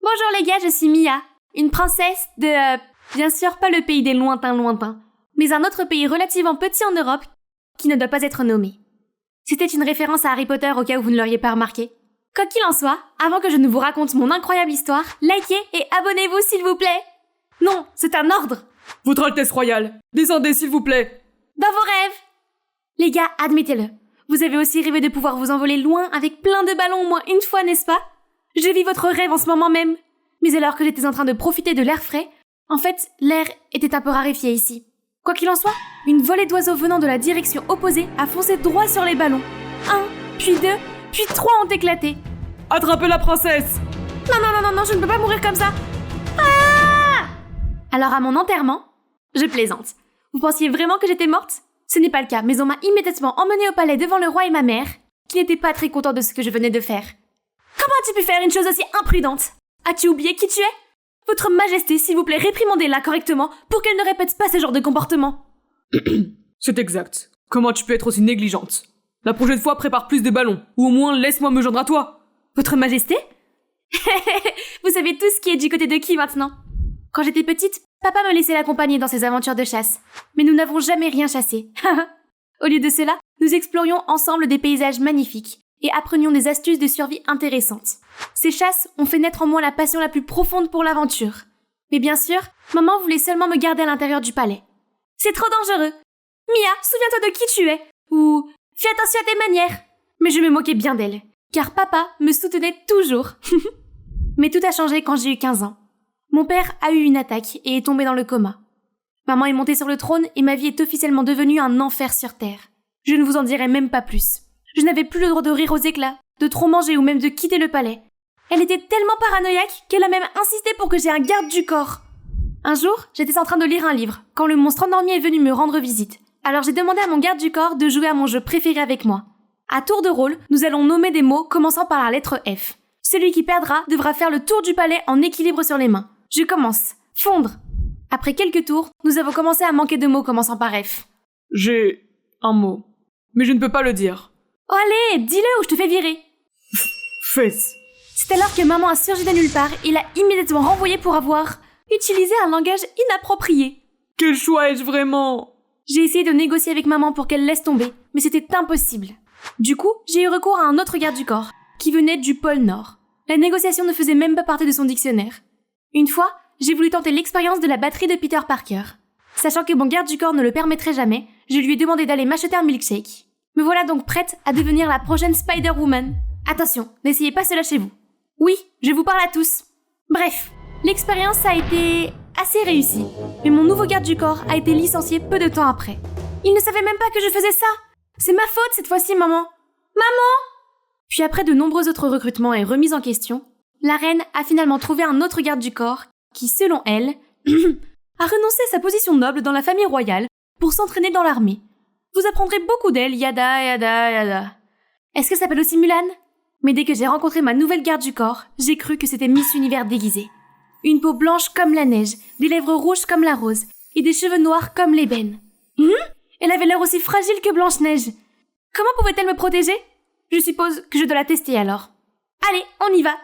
Bonjour les gars, je suis Mia, une princesse de... bien sûr pas le pays des lointains, mais un autre pays relativement petit en Europe qui ne doit pas être nommé. C'était une référence à Harry Potter au cas où vous ne l'auriez pas remarqué. Quoi qu'il en soit, avant que je ne vous raconte mon incroyable histoire, likez et abonnez-vous s'il vous plaît. Non, c'est un ordre. Votre Altesse Royale, descendez s'il vous plaît. Dans vos rêves. Les gars, admettez-le. Vous avez aussi rêvé de pouvoir vous envoler loin avec plein de ballons au moins une fois, n'est-ce pas? Je vis votre rêve en ce moment même. Mais alors que j'étais en train de profiter de l'air frais, en fait, l'air était un peu raréfié ici. Quoi qu'il en soit, une volée d'oiseaux venant de la direction opposée a foncé droit sur les ballons. 1, puis 2, puis 3 ont éclaté. Attrapez la princesse! Non, je ne peux pas mourir comme ça. Ah! Alors à mon enterrement, je plaisante. Vous pensiez vraiment que j'étais morte? Ce n'est pas le cas, mais on m'a immédiatement emmenée au palais devant le roi et ma mère, qui n'étaient pas très contents de ce que je venais de faire. Comment as-tu pu faire une chose aussi imprudente? As-tu oublié qui tu es? Votre Majesté, s'il vous plaît, réprimandez-la correctement pour qu'elle ne répète pas ce genre de comportement. C'est exact. Comment tu peux être aussi négligente? La prochaine fois, prépare plus de ballons, ou au moins laisse-moi me joindre à toi. Votre Majesté? Vous savez tous qui est du côté de qui maintenant? Quand j'étais petite, papa me laissait l'accompagner dans ses aventures de chasse, mais nous n'avons jamais rien chassé. Au lieu de cela, nous explorions ensemble des paysages magnifiques et apprenions des astuces de survie intéressantes. Ces chasses ont fait naître en moi la passion la plus profonde pour l'aventure. Mais bien sûr, maman voulait seulement me garder à l'intérieur du palais. C'est trop dangereux. Mia, souviens-toi de qui tu es. Ou fais attention à tes manières. Mais je me moquais bien d'elle, car papa me soutenait toujours. Mais tout a changé quand j'ai eu 15 ans. Mon père a eu une attaque et est tombé dans le coma. Maman est montée sur le trône et ma vie est officiellement devenue un enfer sur terre. Je ne vous en dirai même pas plus. Je n'avais plus le droit de rire aux éclats, de trop manger ou même de quitter le palais. Elle était tellement paranoïaque qu'elle a même insisté pour que j'aie un garde du corps. Un jour, j'étais en train de lire un livre quand le monstre endormi est venu me rendre visite. Alors j'ai demandé à mon garde du corps de jouer à mon jeu préféré avec moi. À tour de rôle, nous allons nommer des mots commençant par la lettre F. Celui qui perdra devra faire le tour du palais en équilibre sur les mains. Je commence. Fondre. Après quelques tours, nous avons commencé à manquer de mots commençant par F. J'ai un mot, mais je ne peux pas le dire. Oh allez, dis-le ou je te fais virer. Fesse. C'est alors que maman a surgi de nulle part et l'a immédiatement renvoyée pour avoir utilisé un langage inapproprié. Quel choix ai-je vraiment? J'ai essayé de négocier avec maman pour qu'elle laisse tomber, mais c'était impossible. Du coup, j'ai eu recours à un autre garde du corps, qui venait du pôle Nord. La négociation ne faisait même pas partie de son dictionnaire. Une fois, j'ai voulu tenter l'expérience de la batterie de Peter Parker. Sachant que mon garde du corps ne le permettrait jamais, je lui ai demandé d'aller m'acheter un milkshake. Me voilà donc prête à devenir la prochaine Spider-Woman. Attention, n'essayez pas cela chez vous. Oui, je vous parle à tous. Bref, l'expérience a été assez réussie, mais mon nouveau garde du corps a été licencié peu de temps après. Il ne savait même pas que je faisais ça. C'est ma faute cette fois-ci, maman. Maman! Puis après de nombreux autres recrutements et remises en question, la reine a finalement trouvé un autre garde du corps qui, selon elle, a renoncé à sa position noble dans la famille royale pour s'entraîner dans l'armée. Vous apprendrez beaucoup d'elle, yada. Est-ce que ça s'appelle aussi Mulan? Mais dès que j'ai rencontré ma nouvelle garde du corps, j'ai cru que c'était Miss Univers déguisée. Une peau blanche comme la neige, des lèvres rouges comme la rose, et des cheveux noirs comme l'ébène. Elle avait l'air aussi fragile que Blanche-Neige. Comment pouvait-elle me protéger? Je suppose que je dois la tester alors. Allez, on y va!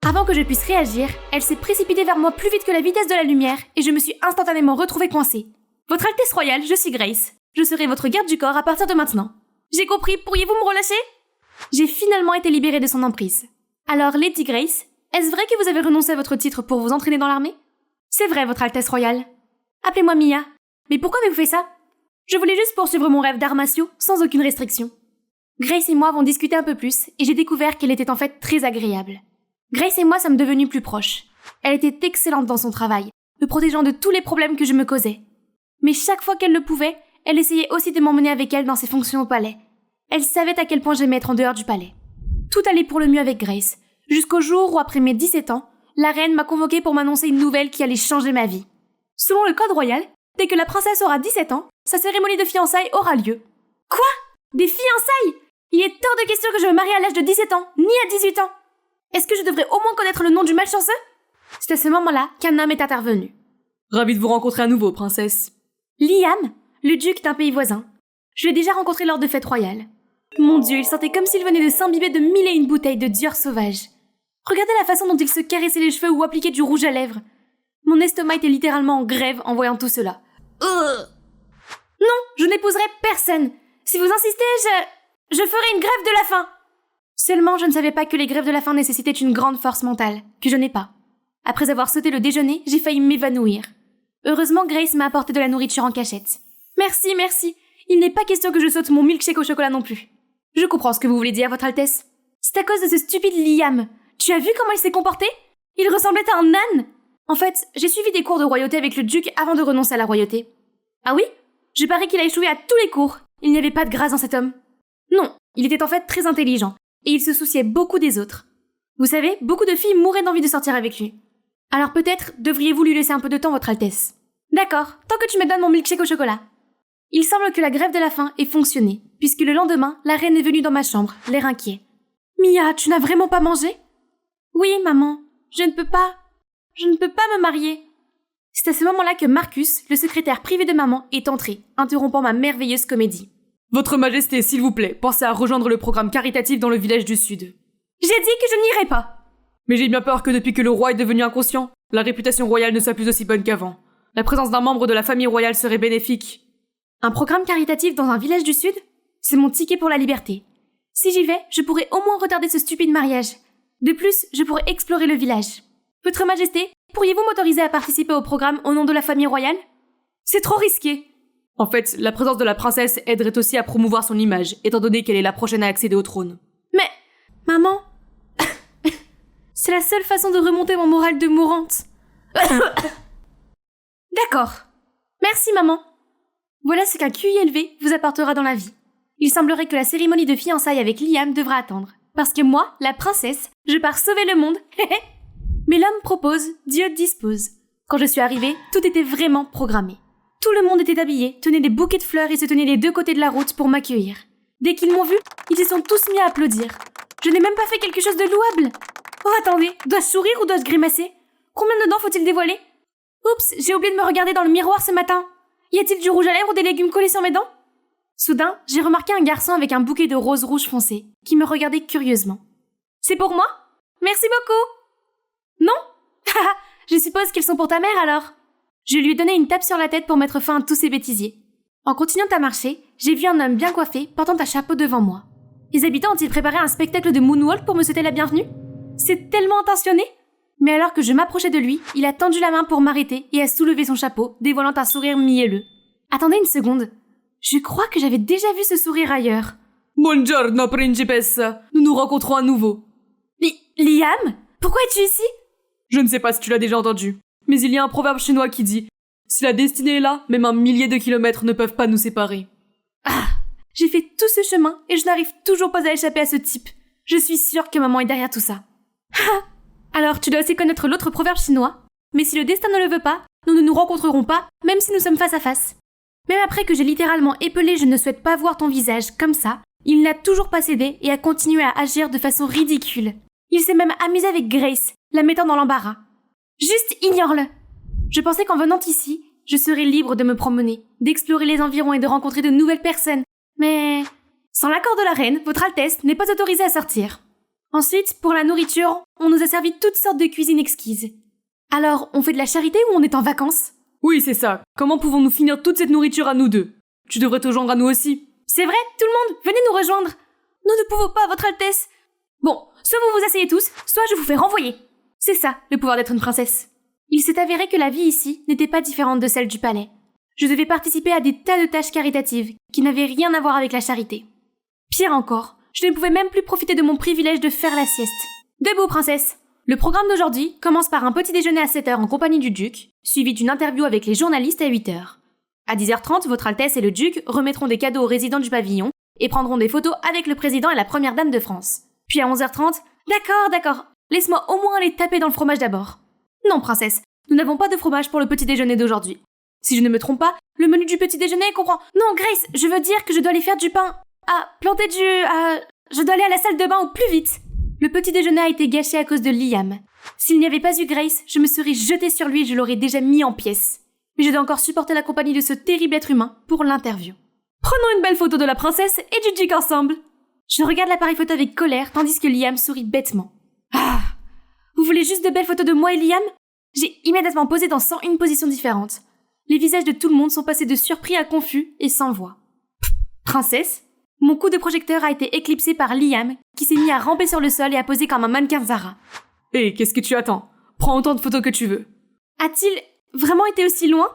Avant que je puisse réagir, elle s'est précipitée vers moi plus vite que la vitesse de la lumière et je me suis instantanément retrouvée coincée. Votre Altesse Royale, je suis Grace. Je serai votre garde du corps à partir de maintenant. J'ai compris, pourriez-vous me relâcher? J'ai finalement été libérée de son emprise. Alors, Lady Grace, est-ce vrai que vous avez renoncé à votre titre pour vous entraîner dans l'armée? C'est vrai, votre Altesse Royale. Appelez-moi Mia. Mais pourquoi avez-vous fait ça? Je voulais juste poursuivre mon rêve d'arts martiaux sans aucune restriction. Grace et moi avons discuté un peu plus et j'ai découvert qu'elle était en fait très agréable. Grace et moi sommes devenus plus proches. Elle était excellente dans son travail, me protégeant de tous les problèmes que je me causais. Mais chaque fois qu'elle le pouvait, elle essayait aussi de m'emmener avec elle dans ses fonctions au palais. Elle savait à quel point j'aimais être en dehors du palais. Tout allait pour le mieux avec Grace, jusqu'au jour où, après mes 17 ans, la reine m'a convoquée pour m'annoncer une nouvelle qui allait changer ma vie. Selon le code royal, dès que la princesse aura 17 ans, sa cérémonie de fiançailles aura lieu. Quoi? Des fiançailles? Il est hors de question que je me marie à l'âge de 17 ans, ni à 18 ans. Est-ce que je devrais au moins connaître le nom du malchanceux? C'est à ce moment-là qu'un homme est intervenu. Ravi de vous rencontrer à nouveau, princesse. Liam, le duc d'un pays voisin. Je l'ai déjà rencontré lors de fêtes royales. Mon Dieu, il sentait comme s'il venait de s'imbiber de 1001 bouteilles de Dior sauvage. Regardez la façon dont il se caressait les cheveux ou appliquait du rouge à lèvres. Mon estomac était littéralement en grève en voyant tout cela. Non, je n'épouserai personne. Si vous insistez, je ferai une grève de la faim. Seulement, je ne savais pas que les grèves de la faim nécessitaient une grande force mentale, que je n'ai pas. Après avoir sauté le déjeuner, j'ai failli m'évanouir. Heureusement, Grace m'a apporté de la nourriture en cachette. Merci, merci. Il n'est pas question que je saute mon milkshake au chocolat non plus. Je comprends ce que vous voulez dire, Votre Altesse. C'est à cause de ce stupide Liam. Tu as vu comment il s'est comporté? Il ressemblait à un âne. En fait, j'ai suivi des cours de royauté avec le duc avant de renoncer à la royauté. Ah oui? Je parie qu'il a échoué à tous les cours. Il n'y avait pas de grâce dans cet homme. Non, il était en fait très intelligent, et il se souciait beaucoup des autres. Vous savez, beaucoup de filles mouraient d'envie de sortir avec lui. Alors peut-être devriez-vous lui laisser un peu de temps, Votre Altesse. D'accord, tant que tu me donnes mon milkshake au chocolat. Il semble que la grève de la faim ait fonctionné, puisque le lendemain, la reine est venue dans ma chambre, l'air inquiet. Mia, tu n'as vraiment pas mangé? Oui, maman, je ne peux pas me marier. C'est à ce moment-là que Marcus, le secrétaire privé de maman, est entré, interrompant ma merveilleuse comédie. Votre Majesté, s'il vous plaît, pensez à rejoindre le programme caritatif dans le village du Sud. J'ai dit que je n'irai pas. Mais j'ai bien peur que depuis que le roi est devenu inconscient, la réputation royale ne soit plus aussi bonne qu'avant. La présence d'un membre de la famille royale serait bénéfique. Un programme caritatif dans un village du Sud? C'est mon ticket pour la liberté. Si j'y vais, je pourrai au moins retarder ce stupide mariage. De plus, je pourrai explorer le village. Votre Majesté, pourriez-vous m'autoriser à participer au programme au nom de la famille royale? C'est trop risqué. En fait, la présence de la princesse aiderait aussi à promouvoir son image, étant donné qu'elle est la prochaine à accéder au trône. Mais, maman, c'est la seule façon de remonter mon moral de mourante. D'accord. Merci, maman. Voilà ce qu'un QI élevé vous apportera dans la vie. Il semblerait que la cérémonie de fiançailles avec Liam devra attendre. Parce que moi, la princesse, je pars sauver le monde. Mais l'homme propose, Dieu dispose. Quand je suis arrivée, tout était vraiment programmé. Tout le monde était habillé, tenait des bouquets de fleurs et se tenait des deux côtés de la route pour m'accueillir. Dès qu'ils m'ont vu, ils se sont tous mis à applaudir. Je n'ai même pas fait quelque chose de louable. Oh attendez, dois-je sourire ou dois-je grimacer? Combien de dents faut-il dévoiler? Oups, j'ai oublié de me regarder dans le miroir ce matin. Y a-t-il du rouge à lèvres ou des légumes collés sur mes dents? Soudain, j'ai remarqué un garçon avec un bouquet de roses rouges foncées, qui me regardait curieusement. C'est pour moi? Merci beaucoup. Non? Haha, je suppose qu'ils sont pour ta mère alors. Je lui ai donné une tape sur la tête pour mettre fin à tous ces bêtisiers. En continuant à marcher, j'ai vu un homme bien coiffé portant un chapeau devant moi. Les habitants ont-ils préparé un spectacle de moonwalk pour me souhaiter la bienvenue? C'est tellement intentionné! Mais alors que je m'approchais de lui, il a tendu la main pour m'arrêter et a soulevé son chapeau, dévoilant un sourire mielleux. Attendez une seconde. Je crois que j'avais déjà vu ce sourire ailleurs. Buongiorno, principessa. Nous nous rencontrons à nouveau. Liam? Pourquoi es-tu ici? Je ne sais pas si tu l'as déjà entendu, mais il y a un proverbe chinois qui dit « Si la destinée est là, même un millier de kilomètres ne peuvent pas nous séparer. » Ah! J'ai fait tout ce chemin et je n'arrive toujours pas à échapper à ce type. Je suis sûre que maman est derrière tout ça. Ah! Alors, tu dois aussi connaître l'autre proverbe chinois. Mais si le destin ne le veut pas, nous ne nous rencontrerons pas, même si nous sommes face à face. Même après que j'ai littéralement épelé « Je ne souhaite pas voir ton visage » comme ça, il n'a toujours pas cédé et a continué à agir de façon ridicule. Il s'est même amusé avec Grace, la mettant dans l'embarras. Juste ignore-le. Je pensais qu'en venant ici, je serais libre de me promener, d'explorer les environs et de rencontrer de nouvelles personnes. Mais sans l'accord de la reine, votre Altesse n'est pas autorisée à sortir. Ensuite, pour la nourriture, on nous a servi toutes sortes de cuisines exquises. Alors, on fait de la charité ou on est en vacances? Oui, c'est ça. Comment pouvons-nous finir toute cette nourriture à nous deux? Tu devrais te joindre à nous aussi. C'est vrai, tout le monde, venez nous rejoindre. Nous ne pouvons pas, votre Altesse. Bon, soit vous vous asseyez tous, soit je vous fais renvoyer. C'est ça, le pouvoir d'être une princesse. Il s'est avéré que la vie ici n'était pas différente de celle du palais. Je devais participer à des tas de tâches caritatives qui n'avaient rien à voir avec la charité. Pire encore, je ne pouvais même plus profiter de mon privilège de faire la sieste. Debout, princesse! Le programme d'aujourd'hui commence par un petit déjeuner à 7h en compagnie du duc, suivi d'une interview avec les journalistes à 8h. À 10h30, votre Altesse et le duc remettront des cadeaux aux résidents du pavillon et prendront des photos avec le président et la première dame de France. Puis à 11h30, d'accord, laisse-moi au moins aller taper dans le fromage d'abord. Non, princesse, nous n'avons pas de fromage pour le petit déjeuner d'aujourd'hui. Si je ne me trompe pas, le menu du petit déjeuner comprend... Non, Grace, je veux dire que je dois aller faire du pain. Je dois aller à la salle de bain au plus vite. Le petit déjeuner a été gâché à cause de Liam. S'il n'y avait pas eu Grace, je me serais jetée sur lui et je l'aurais déjà mis en pièces. Mais je dois encore supporter la compagnie de ce terrible être humain pour l'interview. Prenons une belle photo de la princesse et du duc ensemble. Je regarde l'appareil photo avec colère tandis que Liam sourit bêtement. Ah, voulez juste de belles photos de moi et Liam? J'ai immédiatement posé dans 101 positions différentes. Les visages de tout le monde sont passés de surpris à confus et sans voix. Princesse? Mon coup de projecteur a été éclipsé par Liam, qui s'est mis à ramper sur le sol et à poser comme un mannequin Zara. Hé, qu'est-ce que tu attends? Prends autant de photos que tu veux. A-t-il vraiment été aussi loin?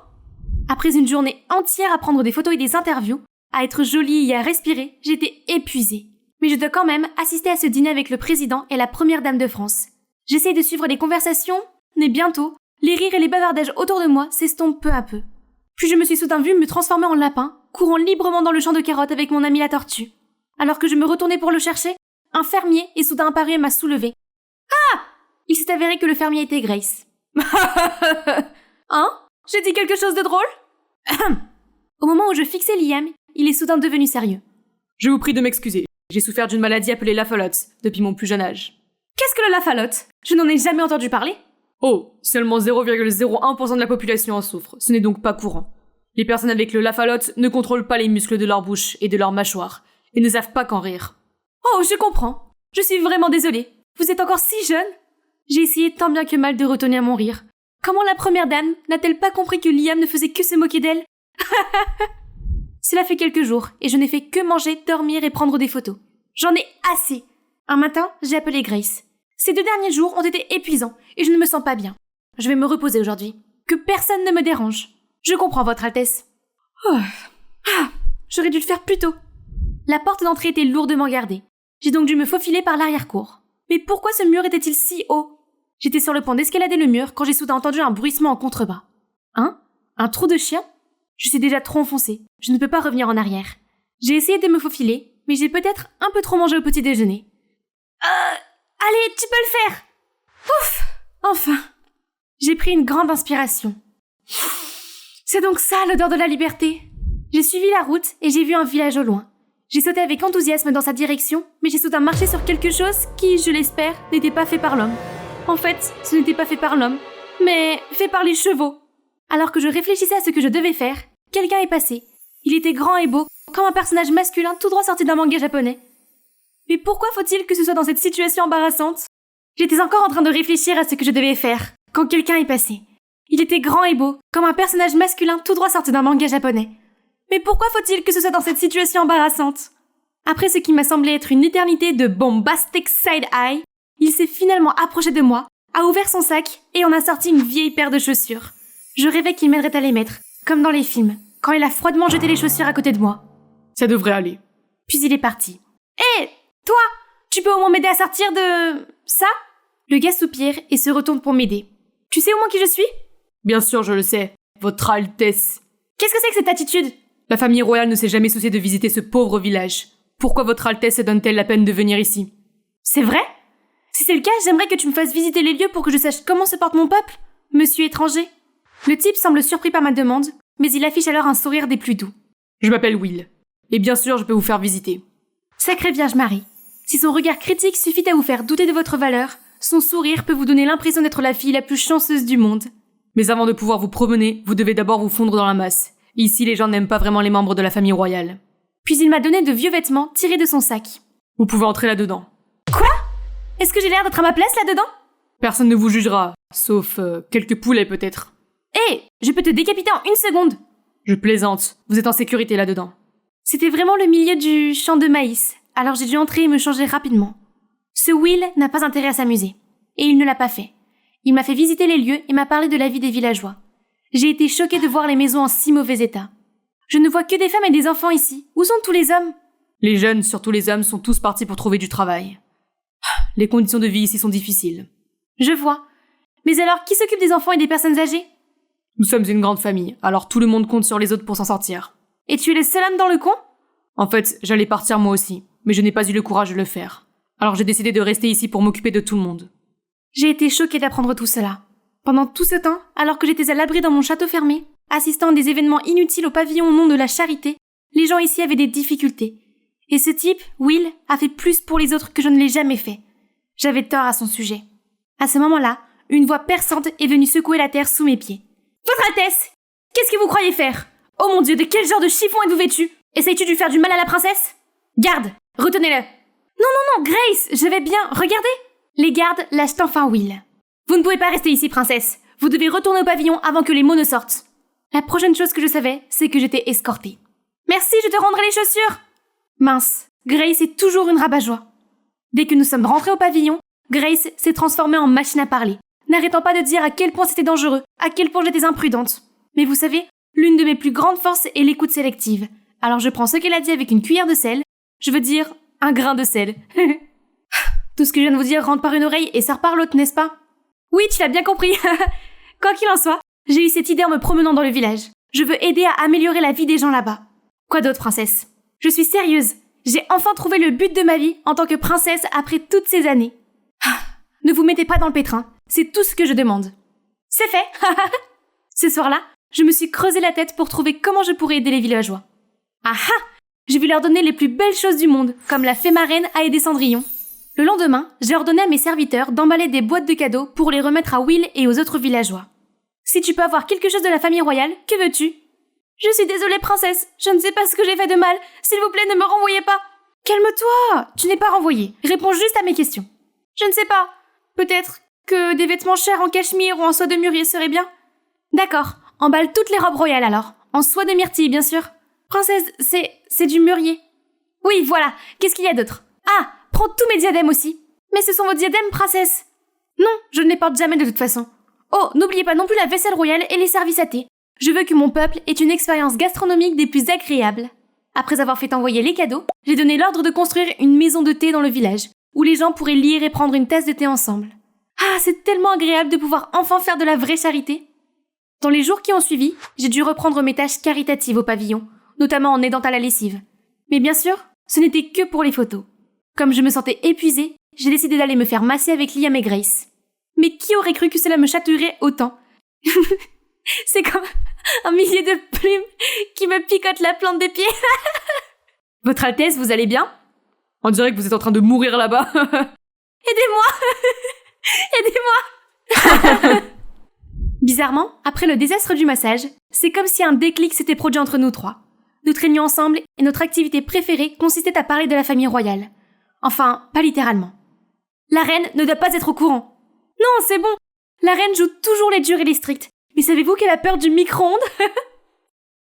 Après une journée entière à prendre des photos et des interviews, à être jolie et à respirer, j'étais épuisée. Mais je dois quand même assister à ce dîner avec le président et la première dame de France. J'essaye de suivre les conversations, mais bientôt, les rires et les bavardages autour de moi s'estompent peu à peu. Puis je me suis soudain vue me transformer en lapin, courant librement dans le champ de carottes avec mon ami la tortue. Alors que je me retournais pour le chercher, un fermier est soudain apparu et m'a soulevée. Ah! Il s'est avéré que le fermier était Grace. Hein? J'ai dit quelque chose de drôle? Au moment où je fixais Liam, il est soudain devenu sérieux. Je vous prie de m'excuser. J'ai souffert d'une maladie appelée la falotte depuis mon plus jeune âge. Qu'est-ce que le lafalote? Je n'en ai jamais entendu parler. Oh, seulement 0,01% de la population en souffre. Ce n'est donc pas courant. Les personnes avec le lafalote ne contrôlent pas les muscles de leur bouche et de leur mâchoire, et ne savent pas qu'en rire. Oh, je comprends. Je suis vraiment désolée. Vous êtes encore si jeune. J'ai essayé tant bien que mal de retenir mon rire. Comment la première dame n'a-t-elle pas compris que Liam ne faisait que se moquer d'elle? Cela fait quelques jours, et je n'ai fait que manger, dormir et prendre des photos. J'en ai assez. Un matin, j'ai appelé Grace. Ces 2 derniers jours ont été épuisants, et je ne me sens pas bien. Je vais me reposer aujourd'hui. Que personne ne me dérange. Je comprends, Votre Altesse. J'aurais dû le faire plus tôt. La porte d'entrée était lourdement gardée. J'ai donc dû me faufiler par l'arrière-cour. Mais pourquoi ce mur était-il si haut? J'étais sur le point d'escalader le mur quand j'ai soudain entendu un bruissement en contrebas. Hein? Un trou de chien? Je suis déjà trop enfoncée. Je ne peux pas revenir en arrière. J'ai essayé de me faufiler, mais j'ai peut-être un peu trop mangé au petit déjeuner. Allez, tu peux le faire! Ouf! Enfin! J'ai pris une grande inspiration. C'est donc ça l'odeur de la liberté. J'ai suivi la route et j'ai vu un village au loin. J'ai sauté avec enthousiasme dans sa direction, mais j'ai soudain marché sur quelque chose qui, je l'espère, n'était pas fait par l'homme. En fait, ce n'était pas fait par l'homme, mais fait par les chevaux. Alors que je réfléchissais à ce que je devais faire, quelqu'un est passé. Il était grand et beau, comme un personnage masculin tout droit sorti d'un manga japonais. Mais pourquoi faut-il que ce soit dans cette situation embarrassante? J'étais encore en train de réfléchir à ce que je devais faire, quand quelqu'un est passé. Il était grand et beau, comme un personnage masculin tout droit sorti d'un manga japonais. Mais pourquoi faut-il que ce soit dans cette situation embarrassante? Après ce qui m'a semblé être une éternité de bombastic side-eye, il s'est finalement approché de moi, a ouvert son sac et en a sorti une vieille paire de chaussures. Je rêvais qu'il m'aiderait à les mettre, comme dans les films, quand il a froidement jeté les chaussures à côté de moi. Ça devrait aller. Puis il est parti. Hé, toi, tu peux au moins m'aider à sortir de... ça? Le gars soupire et se retourne pour m'aider. Tu sais au moins qui je suis? Bien sûr, je le sais. Votre Altesse. Qu'est-ce que c'est que cette attitude? La famille royale ne s'est jamais souciée de visiter ce pauvre village. Pourquoi Votre Altesse se donne-t-elle la peine de venir ici? C'est vrai? Si c'est le cas, j'aimerais que tu me fasses visiter les lieux pour que je sache comment se porte mon peuple, monsieur étranger. Le type semble surpris par ma demande, mais il affiche alors un sourire des plus doux. Je m'appelle Will. Et bien sûr, je peux vous faire visiter. Sacrée Vierge Marie. Si son regard critique suffit à vous faire douter de votre valeur, son sourire peut vous donner l'impression d'être la fille la plus chanceuse du monde. Mais avant de pouvoir vous promener, vous devez d'abord vous fondre dans la masse. Ici, les gens n'aiment pas vraiment les membres de la famille royale. Puis il m'a donné de vieux vêtements tirés de son sac. Vous pouvez entrer là-dedans. Quoi? Est-ce que j'ai l'air d'être à ma place là-dedans? Personne ne vous jugera, sauf quelques poulets peut-être. Hé, je peux te décapiter en 1 seconde. Je plaisante, vous êtes en sécurité là-dedans. C'était vraiment le milieu du champ de maïs, alors j'ai dû entrer et me changer rapidement. Ce Will n'a pas intérêt à s'amuser. Et il ne l'a pas fait. Il m'a fait visiter les lieux et m'a parlé de la vie des villageois. J'ai été choquée de voir les maisons en si mauvais état. Je ne vois que des femmes et des enfants ici. Où sont tous les hommes? Les jeunes, surtout les hommes, sont tous partis pour trouver du travail. Les conditions de vie ici sont difficiles. Je vois. Mais alors, qui s'occupe des enfants et des personnes âgées? Nous sommes une grande famille, alors tout le monde compte sur les autres pour s'en sortir. Et tu es le seul homme dans le coin? En fait, j'allais partir moi aussi, mais je n'ai pas eu le courage de le faire. Alors j'ai décidé de rester ici pour m'occuper de tout le monde. J'ai été choquée d'apprendre tout cela. Pendant tout ce temps, alors que j'étais à l'abri dans mon château fermé, assistant à des événements inutiles au pavillon au nom de la charité, les gens ici avaient des difficultés. Et ce type, Will, a fait plus pour les autres que je ne l'ai jamais fait. J'avais tort à son sujet. À ce moment-là, une voix perçante est venue secouer la terre sous mes pieds. Votre Altesse! Qu'est-ce que vous croyez faire? Oh mon Dieu, de quel genre de chiffon êtes-vous vêtu? Essayes-tu de lui faire du mal à la princesse? Garde! Retenez-le! Non, Grace, je vais bien, regardez! Les gardes lâchent enfin Will. Vous ne pouvez pas rester ici, princesse. Vous devez retourner au pavillon avant que les mots ne sortent. La prochaine chose que je savais, c'est que j'étais escortée. Merci, je te rendrai les chaussures. Mince, Grace est toujours une rabat-joie. Dès que nous sommes rentrés au pavillon, Grace s'est transformée en machine à parler, n'arrêtant pas de dire à quel point c'était dangereux, à quel point j'étais imprudente. Mais vous savez, l'une de mes plus grandes forces est l'écoute sélective. Alors je prends ce qu'elle a dit avec une cuillère de sel, je veux dire un grain de sel. Tout ce que je viens de vous dire rentre par une oreille et sort par l'autre, n'est-ce pas? Oui, tu l'as bien compris. Quoi qu'il en soit, j'ai eu cette idée en me promenant dans le village. Je veux aider à améliorer la vie des gens là-bas. Quoi d'autre, princesse? Je suis sérieuse. J'ai enfin trouvé le but de ma vie en tant que princesse après toutes ces années. Ne vous mettez pas dans le pétrin, c'est tout ce que je demande. C'est fait. Ce soir-là, je me suis creusé la tête pour trouver comment je pourrais aider les villageois. Ah ah! J'ai vu leur donner les plus belles choses du monde, comme la fée marraine a aidé Cendrillon. Le lendemain, j'ai ordonné à mes serviteurs d'emballer des boîtes de cadeaux pour les remettre à Will et aux autres villageois. Si tu peux avoir quelque chose de la famille royale, que veux-tu? Je suis désolée, princesse, je ne sais pas ce que j'ai fait de mal. S'il vous plaît, ne me renvoyez pas. Calme-toi, tu n'es pas renvoyée. Réponds juste à mes questions. Je ne sais pas. Peut-être que des vêtements chers en cachemire ou en soie de mûrier seraient bien. D'accord, emballe toutes les robes royales alors. En soie de myrtille, bien sûr. Princesse, c'est du mûrier. Oui, voilà, qu'est-ce qu'il y a d'autre? Ah, prends tous mes diadèmes aussi. Mais ce sont vos diadèmes, princesse. Non, je ne les porte jamais de toute façon. Oh, n'oubliez pas non plus la vaisselle royale et les services à thé. Je veux que mon peuple ait une expérience gastronomique des plus agréables. Après avoir fait envoyer les cadeaux, j'ai donné l'ordre de construire une maison de thé dans le village, où les gens pourraient lire et prendre une tasse de thé ensemble. Ah, c'est tellement agréable de pouvoir enfin faire de la vraie charité. Dans les jours qui ont suivi, j'ai dû reprendre mes tâches caritatives au pavillon, notamment en aidant à la lessive. Mais bien sûr, ce n'était que pour les photos. Comme je me sentais épuisée, j'ai décidé d'aller me faire masser avec Liam et Grace. Mais qui aurait cru que cela me chatouillerait autant? C'est comme un millier de plumes qui me picotent la plante des pieds. Votre Altesse, vous allez bien? On dirait que vous êtes en train de mourir là-bas. Aidez-moi. Aidez-moi. Bizarrement, après le désastre du massage, c'est comme si un déclic s'était produit entre nous trois. Nous traînions ensemble et notre activité préférée consistait à parler de la famille royale. Enfin, pas littéralement. La reine ne doit pas être au courant. Non, c'est bon. La reine joue toujours les durs et les stricts. Mais savez-vous qu'elle a peur du micro-ondes?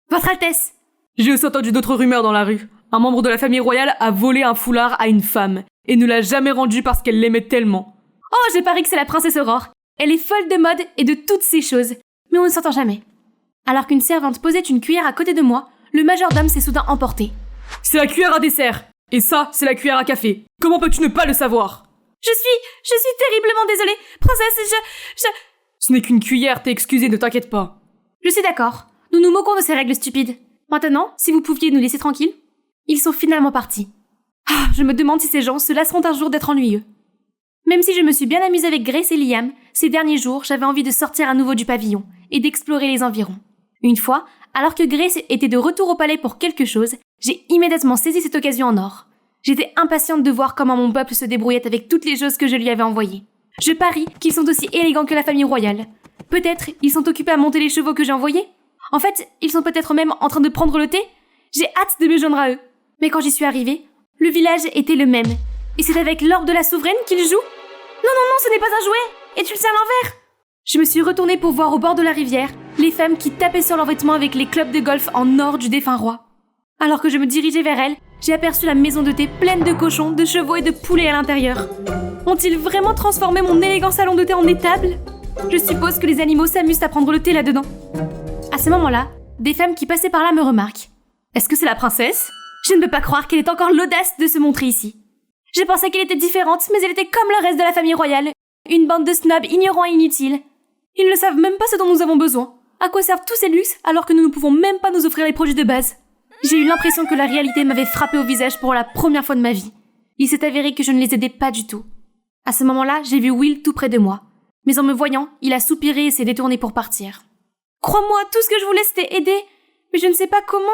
Votre Altesse. J'ai aussi entendu d'autres rumeurs dans la rue. Un membre de la famille royale a volé un foulard à une femme et ne l'a jamais rendu parce qu'elle l'aimait tellement. Oh, j'ai parié que c'est la princesse Aurore. Elle est folle de mode et de toutes ces choses. Mais on ne s'entend jamais. Alors qu'une servante posait une cuillère à côté de moi, le majordome s'est soudain emporté. C'est la cuillère à dessert. Et ça, c'est la cuillère à café. Comment peux-tu ne pas le savoir? Je suis terriblement désolée. Princesse, Ce n'est qu'une cuillère, t'es excusée, ne t'inquiète pas. Je suis d'accord. Nous nous moquons de ces règles stupides. Maintenant, si vous pouviez nous laisser tranquilles. Ils sont finalement partis. Ah, je me demande si ces gens se lasseront un jour d'être ennuyeux. Même si je me suis bien amusée avec Grace et Liam, ces derniers jours, j'avais envie de sortir à nouveau du pavillon et d'explorer les environs. Une fois, alors que Grace était de retour au palais pour quelque chose, j'ai immédiatement saisi cette occasion en or. J'étais impatiente de voir comment mon peuple se débrouillait avec toutes les choses que je lui avais envoyées. Je parie qu'ils sont aussi élégants que la famille royale. Peut-être ils sont occupés à monter les chevaux que j'ai envoyés. En fait, ils sont peut-être même en train de prendre le thé. J'ai hâte de me joindre à eux. Mais quand j'y suis arrivée, le village était le même. Et c'est avec l'orbe de la souveraine qu'ils jouent? Non, ce n'est pas un jouet. Et tu le sais à l'envers. Je me suis retournée pour voir au bord de la rivière les femmes qui tapaient sur leurs vêtements avec les clubs de golf en or du défunt roi. Alors que je me dirigeais vers elles, j'ai aperçu la maison de thé pleine de cochons, de chevaux et de poulets à l'intérieur. Ont-ils vraiment transformé mon élégant salon de thé en étable? Je suppose que les animaux s'amusent à prendre le thé là-dedans. À ce moment-là, des femmes qui passaient par là me remarquent. Est-ce que c'est la princesse? Je ne peux pas croire qu'elle ait encore l'audace de se montrer ici. Je pensais qu'elle était différente, mais elle était comme le reste de la famille royale. Une bande de snobs ignorants et inutiles. Ils ne savent même pas ce dont nous avons besoin. À quoi servent tous ces luxes alors que nous ne pouvons même pas nous offrir les produits de base? J'ai eu l'impression que la réalité m'avait frappé au visage pour la première fois de ma vie. Il s'est avéré que je ne les aidais pas du tout. À ce moment-là, j'ai vu Will tout près de moi. Mais en me voyant, il a soupiré et s'est détourné pour partir. Crois-moi, tout ce que je voulais c'était aider. Mais je ne sais pas comment.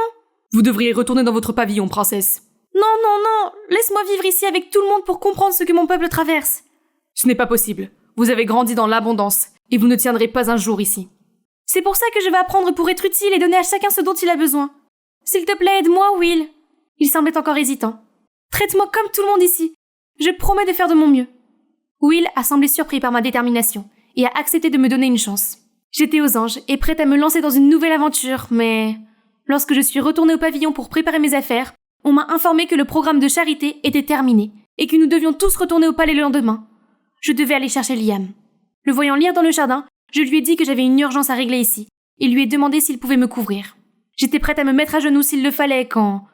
Vous devriez retourner dans votre pavillon, princesse. Non, laisse-moi vivre ici avec tout le monde pour comprendre ce que mon peuple traverse. Ce n'est pas possible. Vous avez grandi dans l'abondance, et vous ne tiendrez pas un jour ici. C'est pour ça que je vais apprendre pour être utile et donner à chacun ce dont il a besoin. S'il te plaît, aide-moi, Will. Il semblait encore hésitant. Traite-moi comme tout le monde ici. Je promets de faire de mon mieux. Will a semblé surpris par ma détermination, et a accepté de me donner une chance. J'étais aux anges et prête à me lancer dans une nouvelle aventure, mais lorsque je suis retournée au pavillon pour préparer mes affaires, on m'a informé que le programme de charité était terminé et que nous devions tous retourner au palais le lendemain. Je devais aller chercher Liam. Le voyant lire dans le jardin, je lui ai dit que j'avais une urgence à régler ici et lui ai demandé s'il pouvait me couvrir. J'étais prête à me mettre à genoux s'il le fallait quand...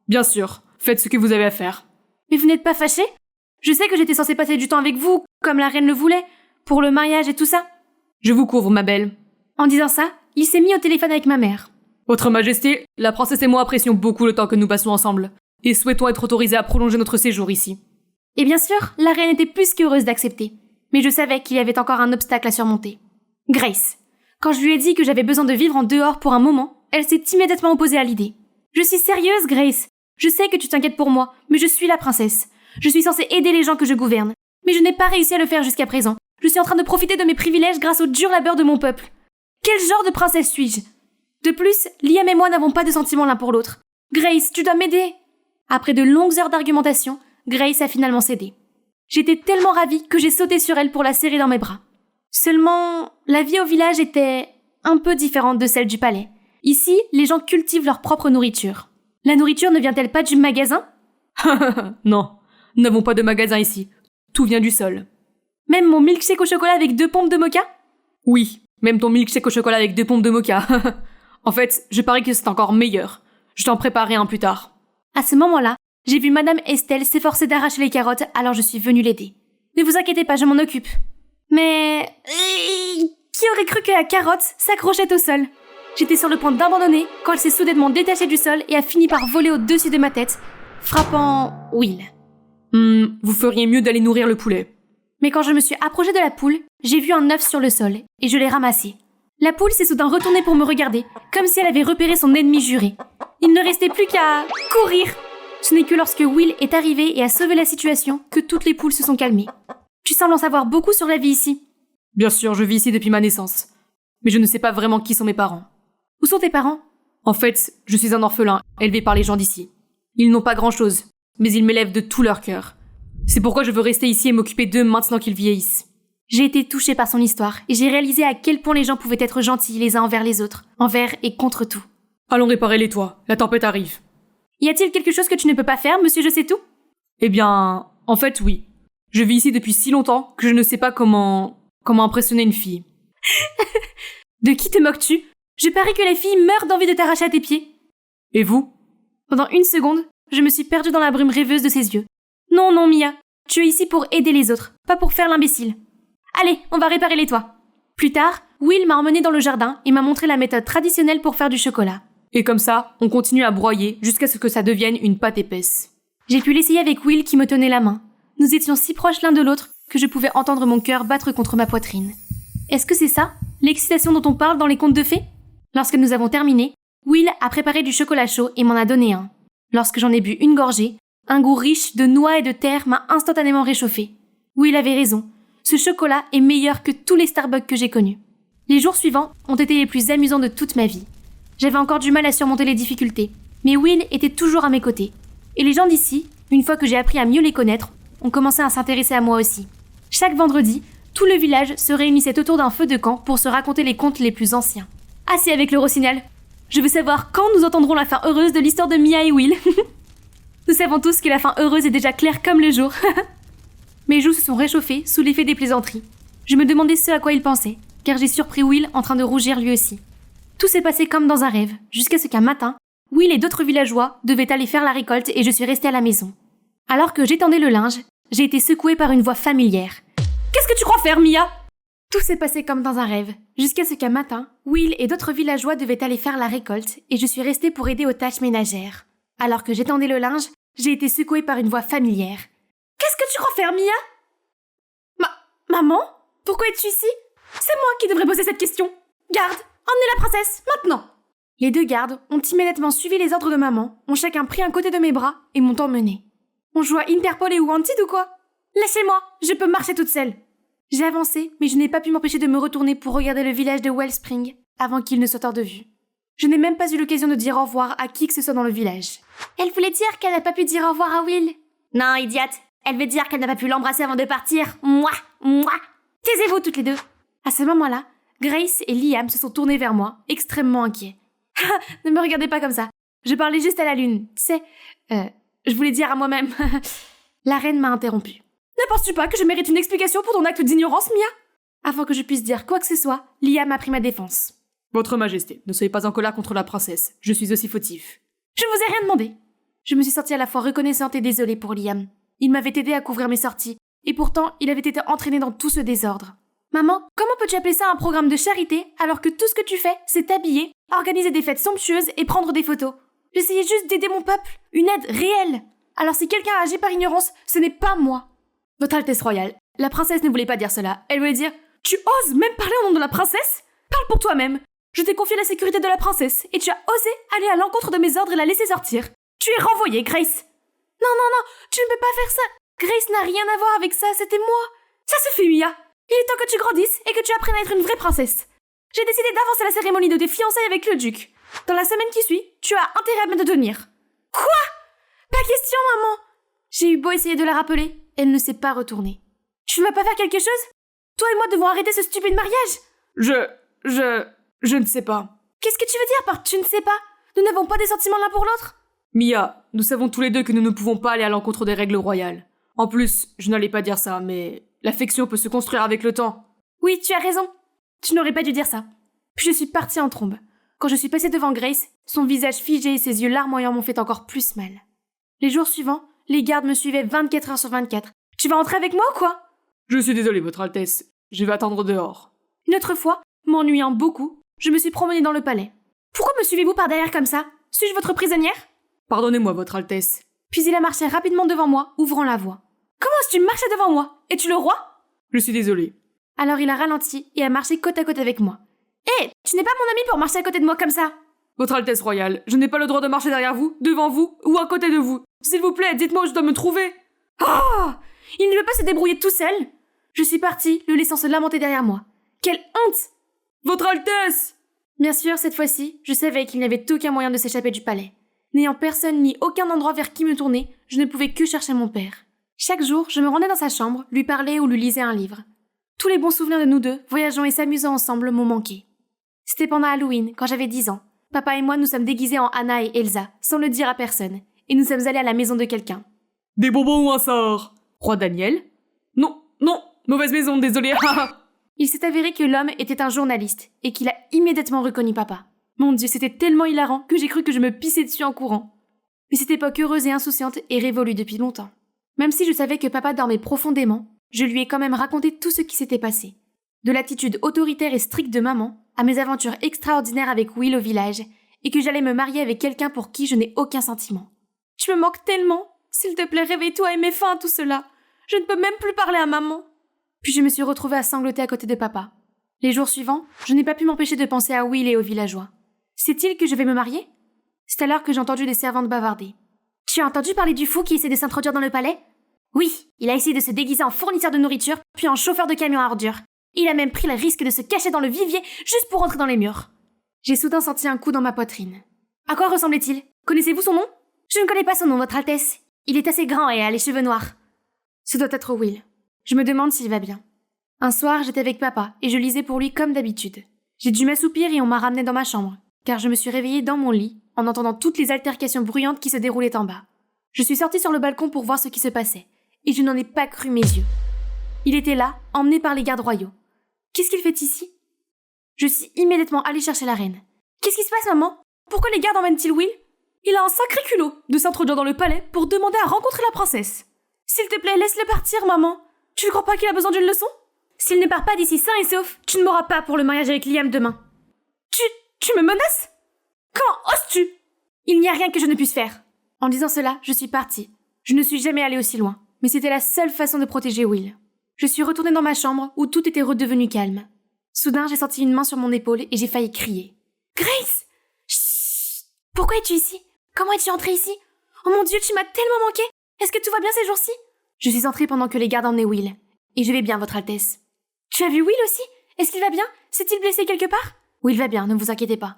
Bien sûr, faites ce que vous avez à faire. Mais vous n'êtes pas fâché? Je sais que j'étais censée passer du temps avec vous, comme la reine le voulait, pour le mariage et tout ça. Je vous couvre, ma belle. En disant ça, il s'est mis au téléphone avec ma mère. Votre Majesté, la princesse et moi apprécions beaucoup le temps que nous passons ensemble, et souhaitons être autorisés à prolonger notre séjour ici. Et bien sûr, la reine était plus qu'heureuse d'accepter. Mais je savais qu'il y avait encore un obstacle à surmonter. Grace. Quand je lui ai dit que j'avais besoin de vivre en dehors pour un moment, elle s'est immédiatement opposée à l'idée. Je suis sérieuse, Grace. Je sais que tu t'inquiètes pour moi, mais je suis la princesse. Je suis censée aider les gens que je gouverne. Mais je n'ai pas réussi à le faire jusqu'à présent. Je suis en train de profiter de mes privilèges grâce au dur labeur de mon peuple. Quel genre de princesse suis-je? De plus, Liam et moi n'avons pas de sentiments l'un pour l'autre. Grace, tu dois m'aider. Après de longues heures d'argumentation, Grace a finalement cédé. J'étais tellement ravie que j'ai sauté sur elle pour la serrer dans mes bras. Seulement, la vie au village était un peu différente de celle du palais. Ici, les gens cultivent leur propre nourriture. La nourriture ne vient-elle pas du magasin? Non, nous n'avons pas de magasin ici. Tout vient du sol. Même mon milkshake au chocolat avec 2 pompes de mocha? Oui, même ton milkshake au chocolat avec 2 pompes de mocha. En fait, je parie que c'est encore meilleur. Je t'en préparerai un plus tard. À ce moment-là, j'ai vu Madame Estelle s'efforcer d'arracher les carottes, alors je suis venue l'aider. Ne vous inquiétez pas, je m'en occupe. Mais... qui aurait cru que la carotte s'accrochait au sol? J'étais sur le point d'abandonner quand elle s'est soudainement détachée du sol et a fini par voler au-dessus de ma tête, frappant Will. Vous feriez mieux d'aller nourrir le poulet. Mais quand je me suis approchée de la poule, j'ai vu un œuf sur le sol et je l'ai ramassé. La poule s'est soudain retournée pour me regarder, comme si elle avait repéré son ennemi juré. Il ne restait plus qu'à courir. Ce n'est que lorsque Will est arrivé et a sauvé la situation que toutes les poules se sont calmées. Tu sembles en savoir beaucoup sur la vie ici. Bien sûr, je vis ici depuis ma naissance. Mais je ne sais pas vraiment qui sont mes parents. Où sont tes parents? En fait, je suis un orphelin, élevé par les gens d'ici. Ils n'ont pas grand-chose, mais ils m'élèvent de tout leur cœur. C'est pourquoi je veux rester ici et m'occuper d'eux maintenant qu'ils vieillissent. J'ai été touchée par son histoire et j'ai réalisé à quel point les gens pouvaient être gentils les uns envers les autres, envers et contre tout. Allons réparer les toits, la tempête arrive. Y a-t-il quelque chose que tu ne peux pas faire, monsieur je sais tout? Eh bien, en fait, oui. Je vis ici depuis si longtemps que je ne sais pas comment impressionner une fille. De qui te moques-tu? Je parie que les filles meurent d'envie de t'arracher à tes pieds. Et vous? Pendant une seconde, je me suis perdue dans la brume rêveuse de ses yeux. Non, non, Mia. Tu es ici pour aider les autres, pas pour faire l'imbécile. Allez, on va réparer les toits. Plus tard, Will m'a emmenée dans le jardin et m'a montré la méthode traditionnelle pour faire du chocolat. Et comme ça, on continue à broyer jusqu'à ce que ça devienne une pâte épaisse. J'ai pu l'essayer avec Will qui me tenait la main. Nous étions si proches l'un de l'autre que je pouvais entendre mon cœur battre contre ma poitrine. Est-ce que c'est ça, l'excitation dont on parle dans les contes de fées? Lorsque nous avons terminé, Will a préparé du chocolat chaud et m'en a donné un. Lorsque j'en ai bu une gorgée, un goût riche de noix et de terre m'a instantanément réchauffé. Will avait raison. Ce chocolat est meilleur que tous les Starbucks que j'ai connus. Les jours suivants ont été les plus amusants de toute ma vie. J'avais encore du mal à surmonter les difficultés, mais Will était toujours à mes côtés. Et les gens d'ici, une fois que j'ai appris à mieux les connaître, ont commencé à s'intéresser à moi aussi. Chaque vendredi, tout le village se réunissait autour d'un feu de camp pour se raconter les contes les plus anciens. Assez avec le rossignol. Je veux savoir quand nous entendrons la fin heureuse de l'histoire de Mia et Will. Nous savons tous que la fin heureuse est déjà claire comme le jour. Mes joues se sont réchauffées sous l'effet des plaisanteries. Je me demandais ce à quoi il pensait, car j'ai surpris Will en train de rougir lui aussi. Tout s'est passé comme dans un rêve, jusqu'à ce qu'un matin, Will et d'autres villageois devaient aller faire la récolte et je suis restée à la maison. Alors que j'étendais le linge, j'ai été secouée par une voix familière. « Qu'est-ce que tu crois faire, Mia ?» Tout s'est passé comme dans un rêve, jusqu'à ce qu'un matin, Will et d'autres villageois devaient aller faire la récolte et je suis restée pour aider aux tâches ménagères. Alors que j'étendais le linge, j'ai été secouée par une voix familière. « Qu'est-ce que tu crois faire, Mia ?»« Maman ? Pourquoi es-tu ici ? C'est moi qui devrais poser cette question. Garde, emmenez la princesse, maintenant !» Les deux gardes ont immédiatement suivi les ordres de maman, ont chacun pris un côté de mes bras et m'ont emmenée. On joue à Interpol et Wanted ou quoi ? Lâchez-moi, je peux marcher toute seule. J'ai avancé, mais je n'ai pas pu m'empêcher de me retourner pour regarder le village de Wellspring avant qu'il ne soit hors de vue. Je n'ai même pas eu l'occasion de dire au revoir à qui que ce soit dans le village. Elle voulait dire qu'elle n'a pas pu dire au revoir à Will. Non, idiote. Elle veut dire qu'elle n'a pas pu l'embrasser avant de partir. Mouah, mouah. Taisez-vous toutes les deux. À ce moment-là, Grace et Liam se sont tournés vers moi, extrêmement inquiets. « Ne me regardez pas comme ça. Je parlais juste à la lune. Tu sais, je voulais dire à moi-même. » La reine m'a interrompue. « Ne penses-tu pas que je mérite une explication pour ton acte d'ignorance, Mia ?» Avant que je puisse dire quoi que ce soit, Liam a pris ma défense. « Votre Majesté, ne soyez pas en colère contre la princesse. Je suis aussi fautif. »« Je ne vous ai rien demandé. » Je me suis sentie à la fois reconnaissante et désolée pour Liam. Il m'avait aidé à couvrir mes sorties, et pourtant, il avait été entraîné dans tout ce désordre. Maman, comment peux-tu appeler ça un programme de charité alors que tout ce que tu fais, c'est t'habiller, organiser des fêtes somptueuses et prendre des photos? J'essayais juste d'aider mon peuple, une aide réelle. Alors si quelqu'un a agi par ignorance, ce n'est pas moi. Votre Altesse royale, la princesse ne voulait pas dire cela. Elle voulait dire « Tu oses même parler au nom de la princesse? Parle pour toi-même. Je t'ai confié la sécurité de la princesse et tu as osé aller à l'encontre de mes ordres et la laisser sortir. Tu es renvoyée, Grace. » Non, tu ne peux pas faire ça. Grace n'a rien à voir avec ça, c'était moi. Ça suffit, Mia. Il est temps que tu grandisses et que tu apprennes à être une vraie princesse. J'ai décidé d'avancer la cérémonie de tes fiançailles avec le duc. Dans la semaine qui suit, tu as intérêt à me tenir. Quoi? Pas question, maman. J'ai eu beau essayer de la rappeler, elle ne s'est pas retournée. Tu ne vas pas faire quelque chose? Toi et moi devons arrêter ce stupide mariage. Je ne sais pas. Qu'est-ce que tu veux dire par « tu ne sais pas » Nous n'avons pas des sentiments l'un pour l'autre? Mia, nous savons tous les deux que nous ne pouvons pas aller à l'encontre des règles royales. En plus, je n'allais pas dire ça, mais l'affection peut se construire avec le temps. Oui, tu as raison. Tu n'aurais pas dû dire ça. Puis je suis partie en trombe. Quand je suis passée devant Grace, son visage figé et ses yeux larmoyants m'ont fait encore plus mal. Les jours suivants, les gardes me suivaient 24 heures sur 24. Tu vas entrer avec moi ou quoi? Je suis désolé, Votre Altesse. Je vais attendre dehors. Une autre fois, m'ennuyant beaucoup, je me suis promenée dans le palais. Pourquoi me suivez-vous par derrière comme ça? Suis-je votre prisonnière? Pardonnez-moi, Votre Altesse. Puis il a marché rapidement devant moi, ouvrant la voie. Comment est-ce que tu marchais devant moi? Es-tu le roi? Je suis désolé. Alors il a ralenti et a marché côte à côte avec moi. Hé, tu n'es pas mon ami pour marcher à côté de moi comme ça. Votre Altesse royale, je n'ai pas le droit de marcher derrière vous, devant vous ou à côté de vous. S'il vous plaît, dites-moi où je dois me trouver. Ah! Il ne veut pas se débrouiller tout seul. Je suis partie, le laissant se lamenter derrière moi. Quelle honte! Votre Altesse! Bien sûr, cette fois-ci, je savais qu'il n'y avait aucun moyen de s'échapper du palais. N'ayant personne ni aucun endroit vers qui me tourner, je ne pouvais que chercher mon père. Chaque jour, je me rendais dans sa chambre, lui parlais ou lui lisais un livre. Tous les bons souvenirs de nous deux, voyageant et s'amusant ensemble, m'ont manqué. C'était pendant Halloween, quand j'avais 10 ans. Papa et moi nous sommes déguisés en Anna et Elsa, sans le dire à personne, et nous sommes allés à la maison de quelqu'un. Des bonbons ou un sort? Roi Daniel? Non, mauvaise maison, désolé. Il s'est avéré que l'homme était un journaliste, et qu'il a immédiatement reconnu papa. Mon Dieu, c'était tellement hilarant que j'ai cru que je me pissais dessus en courant. Mais cette époque heureuse et insouciante est révolue depuis longtemps. Même si je savais que papa dormait profondément, je lui ai quand même raconté tout ce qui s'était passé. De l'attitude autoritaire et stricte de maman, à mes aventures extraordinaires avec Will au village, et que j'allais me marier avec quelqu'un pour qui je n'ai aucun sentiment. Tu me manques tellement. S'il te plaît, réveille-toi et mets fin à tout cela. Je ne peux même plus parler à maman. Puis je me suis retrouvée à sangloter à côté de papa. Les jours suivants, je n'ai pas pu m'empêcher de penser à Will et aux villageois. Sait-il que je vais me marier? C'est alors que j'ai entendu des servantes bavarder. Tu as entendu parler du fou qui essaie de s'introduire dans le palais? Oui, il a essayé de se déguiser en fournisseur de nourriture, puis en chauffeur de camion à ordures. Il a même pris le risque de se cacher dans le vivier juste pour entrer dans les murs. J'ai soudain senti un coup dans ma poitrine. À quoi ressemblait-il? Connaissez-vous son nom? Je ne connais pas son nom, Votre Altesse. Il est assez grand et a les cheveux noirs. Ce doit être Will. Je me demande s'il va bien. Un soir, j'étais avec papa et je lisais pour lui comme d'habitude. J'ai dû m'assoupir et on m'a ramené dans ma chambre, car je me suis réveillée dans mon lit en entendant toutes les altercations bruyantes qui se déroulaient en bas. Je suis sortie sur le balcon pour voir ce qui se passait, et je n'en ai pas cru mes yeux. Il était là, emmené par les gardes royaux. Qu'est-ce qu'il fait ici? Je suis immédiatement allée chercher la reine. Qu'est-ce qui se passe, maman? Pourquoi les gardes emmènent-ils Will? Il a un sacré culot de s'introduire dans le palais pour demander à rencontrer la princesse. S'il te plaît, laisse-le partir, maman. Tu ne crois pas qu'il a besoin d'une leçon? S'il ne part pas d'ici sain et sauf, tu ne m'auras pas pour le mariage avec Liam demain. Tu me menaces? Comment oses-tu? Il n'y a rien que je ne puisse faire. En disant cela, je suis partie. Je ne suis jamais allée aussi loin, mais c'était la seule façon de protéger Will. Je suis retournée dans ma chambre où tout était redevenu calme. Soudain, j'ai senti une main sur mon épaule et j'ai failli crier. Grace! Chut! Pourquoi es-tu ici? Comment es-tu entrée ici? Oh mon Dieu, tu m'as tellement manqué! Est-ce que tout va bien ces jours-ci? Je suis entrée pendant que les gardes emmenaient Will. Et je vais bien, Votre Altesse. Tu as vu Will aussi? Est-ce qu'il va bien? S'est-il blessé quelque part? Will va bien, ne vous inquiétez pas.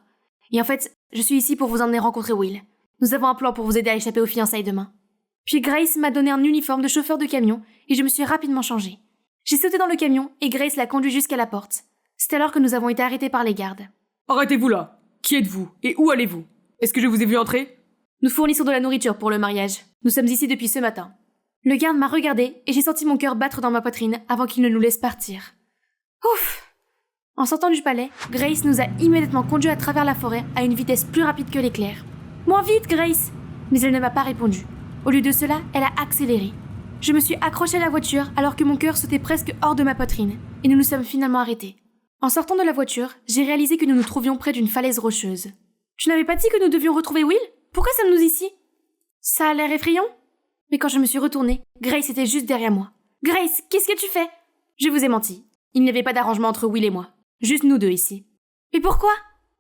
Et en fait, je suis ici pour vous emmener rencontrer Will. Nous avons un plan pour vous aider à échapper aux fiançailles demain. Puis Grace m'a donné un uniforme de chauffeur de camion et je me suis rapidement changée. J'ai sauté dans le camion et Grace l'a conduit jusqu'à la porte. C'est alors que nous avons été arrêtés par les gardes. Arrêtez-vous là. Qui êtes-vous et où allez-vous? Est-ce que je vous ai vu entrer? Nous fournissons de la nourriture pour le mariage. Nous sommes ici depuis ce matin. Le garde m'a regardé et j'ai senti mon cœur battre dans ma poitrine avant qu'il ne nous laisse partir. Ouf! En sortant du palais, Grace nous a immédiatement conduits à travers la forêt à une vitesse plus rapide que l'éclair. « Moins vite, Grace !» Mais elle ne m'a pas répondu. Au lieu de cela, elle a accéléré. Je me suis accrochée à la voiture alors que mon cœur sautait presque hors de ma poitrine et nous nous sommes finalement arrêtés. En sortant de la voiture, j'ai réalisé que nous nous trouvions près d'une falaise rocheuse. « Tu n'avais pas dit que nous devions retrouver Will? Pourquoi sommes-nous ici ?» Ça a l'air effrayant. Mais quand je me suis retournée, Grace était juste derrière moi. « Grace, qu'est-ce que tu fais ?» Je vous ai menti. Il n'y avait pas d'arrangement entre Will et moi. Juste nous deux ici. « Mais pourquoi?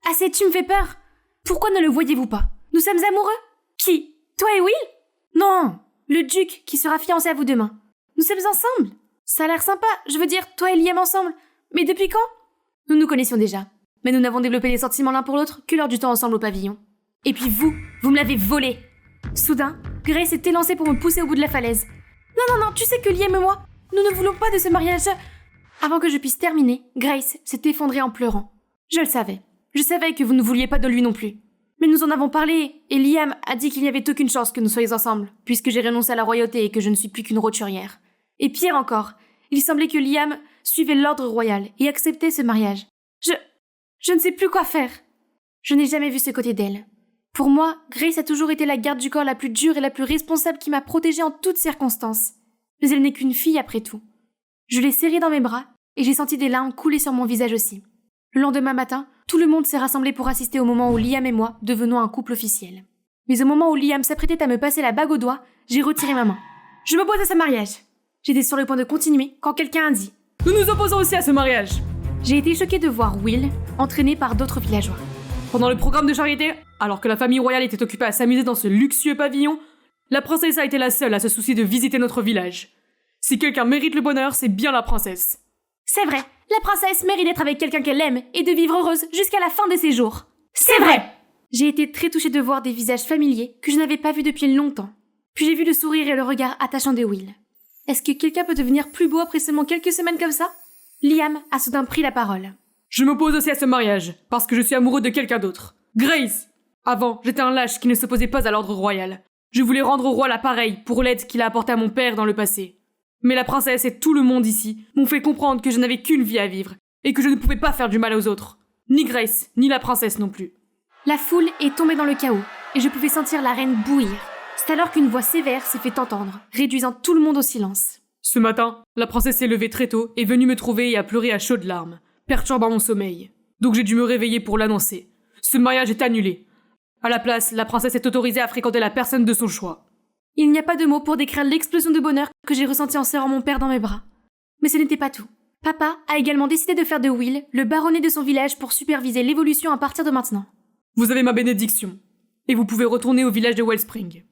Assez, tu me fais peur. Pourquoi ne le voyez-vous pas? Nous sommes amoureux? Qui? Toi et Will? Non, le duc qui sera fiancé à vous demain. Nous sommes ensemble. Ça a l'air sympa, je veux dire, toi et Liam ensemble. Mais depuis quand? Nous nous connaissions déjà. Mais nous n'avons développé des sentiments l'un pour l'autre que lors du temps ensemble au pavillon. Et puis vous me l'avez volé. Soudain, Grace s'est élancée pour me pousser au bout de la falaise. Non, tu sais que Liam et moi, nous ne voulons pas de ce mariage. Avant que je puisse terminer, Grace s'est effondrée en pleurant. Je le savais. Je savais que vous ne vouliez pas de lui non plus. Mais nous en avons parlé, et Liam a dit qu'il n'y avait aucune chance que nous soyons ensemble, puisque j'ai renoncé à la royauté et que je ne suis plus qu'une roturière. Et pire encore, il semblait que Liam suivait l'ordre royal et acceptait ce mariage. Je ne sais plus quoi faire. Je n'ai jamais vu ce côté d'elle. Pour moi, Grace a toujours été la garde du corps la plus dure et la plus responsable qui m'a protégée en toutes circonstances. Mais elle n'est qu'une fille après tout. Je l'ai serrée dans mes bras, et j'ai senti des larmes couler sur mon visage aussi. Le lendemain matin, tout le monde s'est rassemblé pour assister au moment où Liam et moi devenons un couple officiel. Mais au moment où Liam s'apprêtait à me passer la bague au doigt, j'ai retiré ma main. Je m'oppose à ce mariage. J'étais sur le point de continuer quand quelqu'un a dit « Nous nous opposons aussi à ce mariage !» J'ai été choquée de voir Will entraîné par d'autres villageois. Pendant le programme de charité, alors que la famille royale était occupée à s'amuser dans ce luxueux pavillon, la princesse a été la seule à se soucier de visiter notre village. Si quelqu'un mérite le bonheur, c'est bien la princesse. C'est vrai, la princesse mérite d'être avec quelqu'un qu'elle aime et de vivre heureuse jusqu'à la fin de ses jours. C'est vrai! J'ai été très touchée de voir des visages familiers que je n'avais pas vus depuis longtemps. Puis j'ai vu le sourire et le regard attachant de Will. Est-ce que quelqu'un peut devenir plus beau après seulement quelques semaines comme ça? Liam a soudain pris la parole. Je m'oppose aussi à ce mariage, parce que je suis amoureux de quelqu'un d'autre. Grace! Avant, j'étais un lâche qui ne s'opposait pas à l'ordre royal. Je voulais rendre au roi l'appareil pour l'aide qu'il a apportée à mon père dans le passé. Mais la princesse et tout le monde ici m'ont fait comprendre que je n'avais qu'une vie à vivre, et que je ne pouvais pas faire du mal aux autres. Ni Grace, ni la princesse non plus. La foule est tombée dans le chaos, et je pouvais sentir la reine bouillir. C'est alors qu'une voix sévère s'est fait entendre, réduisant tout le monde au silence. Ce matin, la princesse s'est levée très tôt et venue me trouver et a pleuré à chaudes larmes, perturbant mon sommeil. Donc j'ai dû me réveiller pour l'annoncer. Ce mariage est annulé. À la place, la princesse est autorisée à fréquenter la personne de son choix. Il n'y a pas de mots pour décrire l'explosion de bonheur que j'ai ressentie en serrant mon père dans mes bras. Mais ce n'était pas tout. Papa a également décidé de faire de Will le baronnet de son village pour superviser l'évolution à partir de maintenant. Vous avez ma bénédiction, et vous pouvez retourner au village de Wellspring.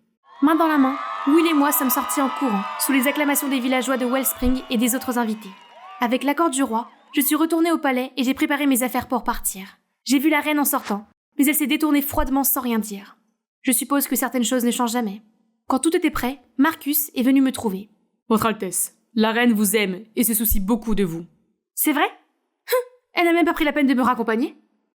Main dans la main, Will et moi sommes sortis en courant, sous les acclamations des villageois de Wellspring et des autres invités. Avec l'accord du roi, je suis retournée au palais et j'ai préparé mes affaires pour partir. J'ai vu la reine en sortant, mais elle s'est détournée froidement sans rien dire. Je suppose que certaines choses ne changent jamais. Quand tout était prêt, Marcus est venu me trouver. Votre Altesse, la reine vous aime et se soucie beaucoup de vous. C'est vrai? Elle n'a même pas pris la peine de me raccompagner.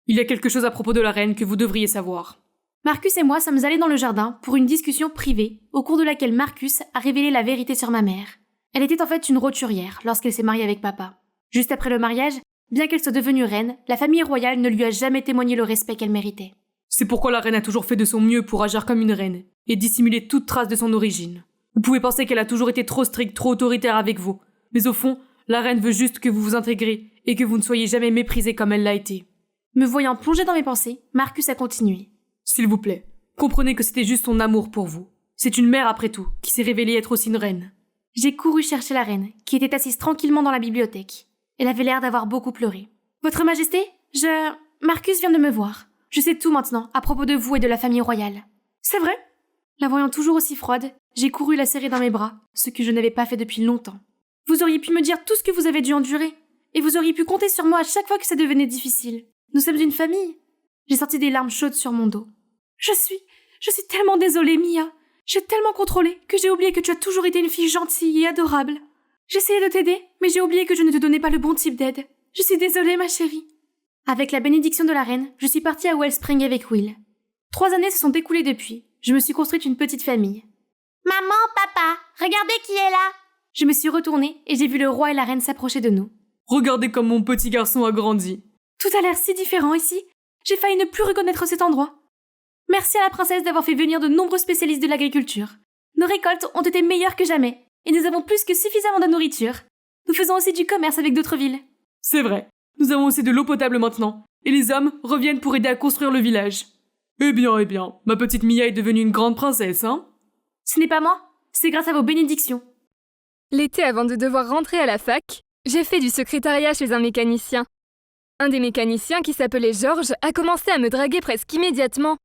Il y a quelque chose à propos de la reine que vous devriez savoir. Marcus et moi sommes allés dans le jardin pour une discussion privée, au cours de laquelle Marcus a révélé la vérité sur ma mère. Elle était en fait une roturière lorsqu'elle s'est mariée avec papa. Juste après le mariage, bien qu'elle soit devenue reine, la famille royale ne lui a jamais témoigné le respect qu'elle méritait. C'est pourquoi la reine a toujours fait de son mieux pour agir comme une reine et dissimuler toute trace de son origine. Vous pouvez penser qu'elle a toujours été trop stricte, trop autoritaire avec vous, mais au fond, la reine veut juste que vous vous intégrez et que vous ne soyez jamais méprisé comme elle l'a été. Me voyant plonger dans mes pensées, Marcus a continué. S'il vous plaît, comprenez que c'était juste son amour pour vous. C'est une mère après tout, qui s'est révélée être aussi une reine. J'ai couru chercher la reine, qui était assise tranquillement dans la bibliothèque. Elle avait l'air d'avoir beaucoup pleuré. Votre Majesté, Marcus vient de me voir. Je sais tout maintenant, à propos de vous et de la famille royale. C'est vrai? La voyant toujours aussi froide, j'ai couru la serrer dans mes bras, ce que je n'avais pas fait depuis longtemps. Vous auriez pu me dire tout ce que vous avez dû endurer, et vous auriez pu compter sur moi à chaque fois que ça devenait difficile. Nous sommes une famille. J'ai sorti des larmes chaudes sur mon dos. Je suis tellement désolée, Mia. J'ai tellement contrôlé que j'ai oublié que tu as toujours été une fille gentille et adorable. J'essayais de t'aider, mais j'ai oublié que je ne te donnais pas le bon type d'aide. Je suis désolée, ma chérie. Avec la bénédiction de la reine, je suis partie à Wellspring avec Will. 3 années se sont écoulées depuis. Je me suis construite une petite famille. Maman, papa, regardez qui est là. Je me suis retournée et j'ai vu le roi et la reine s'approcher de nous. Regardez comme mon petit garçon a grandi. Tout a l'air si différent ici. J'ai failli ne plus reconnaître cet endroit. Merci à la princesse d'avoir fait venir de nombreux spécialistes de l'agriculture. Nos récoltes ont été meilleures que jamais, et nous avons plus que suffisamment de nourriture. Nous faisons aussi du commerce avec d'autres villes. C'est vrai. Nous avons aussi de l'eau potable maintenant, et les hommes reviennent pour aider à construire le village. Eh bien, ma petite Mia est devenue une grande princesse, hein? Ce n'est pas moi, c'est grâce à vos bénédictions. L'été avant de devoir rentrer à la fac, j'ai fait du secrétariat chez un mécanicien. Un des mécaniciens, qui s'appelait Georges, a commencé à me draguer presque immédiatement.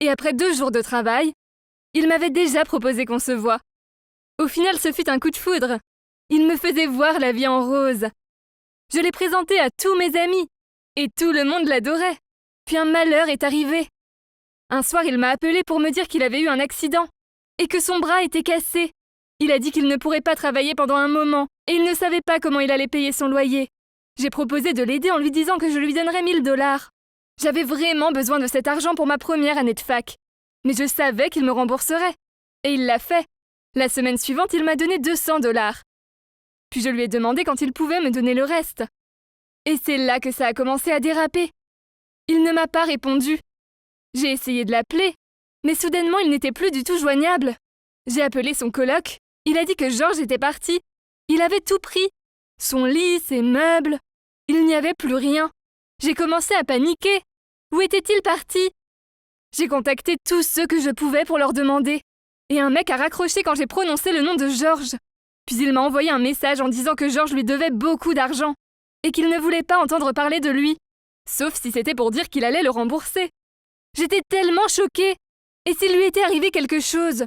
Et après 2 jours de travail, il m'avait déjà proposé qu'on se voie. Au final, ce fut un coup de foudre. Il me faisait voir la vie en rose. Je l'ai présenté à tous mes amis, et tout le monde l'adorait. Puis un malheur est arrivé. Un soir, il m'a appelé pour me dire qu'il avait eu un accident, et que son bras était cassé. Il a dit qu'il ne pourrait pas travailler pendant un moment, et il ne savait pas comment il allait payer son loyer. J'ai proposé de l'aider en lui disant que je lui donnerais 1 000 $. J'avais vraiment besoin de cet argent pour ma première année de fac. Mais je savais qu'il me rembourserait. Et il l'a fait. La semaine suivante, il m'a donné 200 $. Puis je lui ai demandé quand il pouvait me donner le reste. Et c'est là que ça a commencé à déraper. Il ne m'a pas répondu. J'ai essayé de l'appeler, mais soudainement il n'était plus du tout joignable. J'ai appelé son coloc. Il a dit que Georges était parti. Il avait tout pris. Son lit, ses meubles. Il n'y avait plus rien. J'ai commencé à paniquer. Où était-il parti? J'ai contacté tous ceux que je pouvais pour leur demander. Et un mec a raccroché quand j'ai prononcé le nom de Georges. Puis il m'a envoyé un message en disant que Georges lui devait beaucoup d'argent et qu'il ne voulait pas entendre parler de lui, sauf si c'était pour dire qu'il allait le rembourser. J'étais tellement choquée. Et s'il lui était arrivé quelque chose?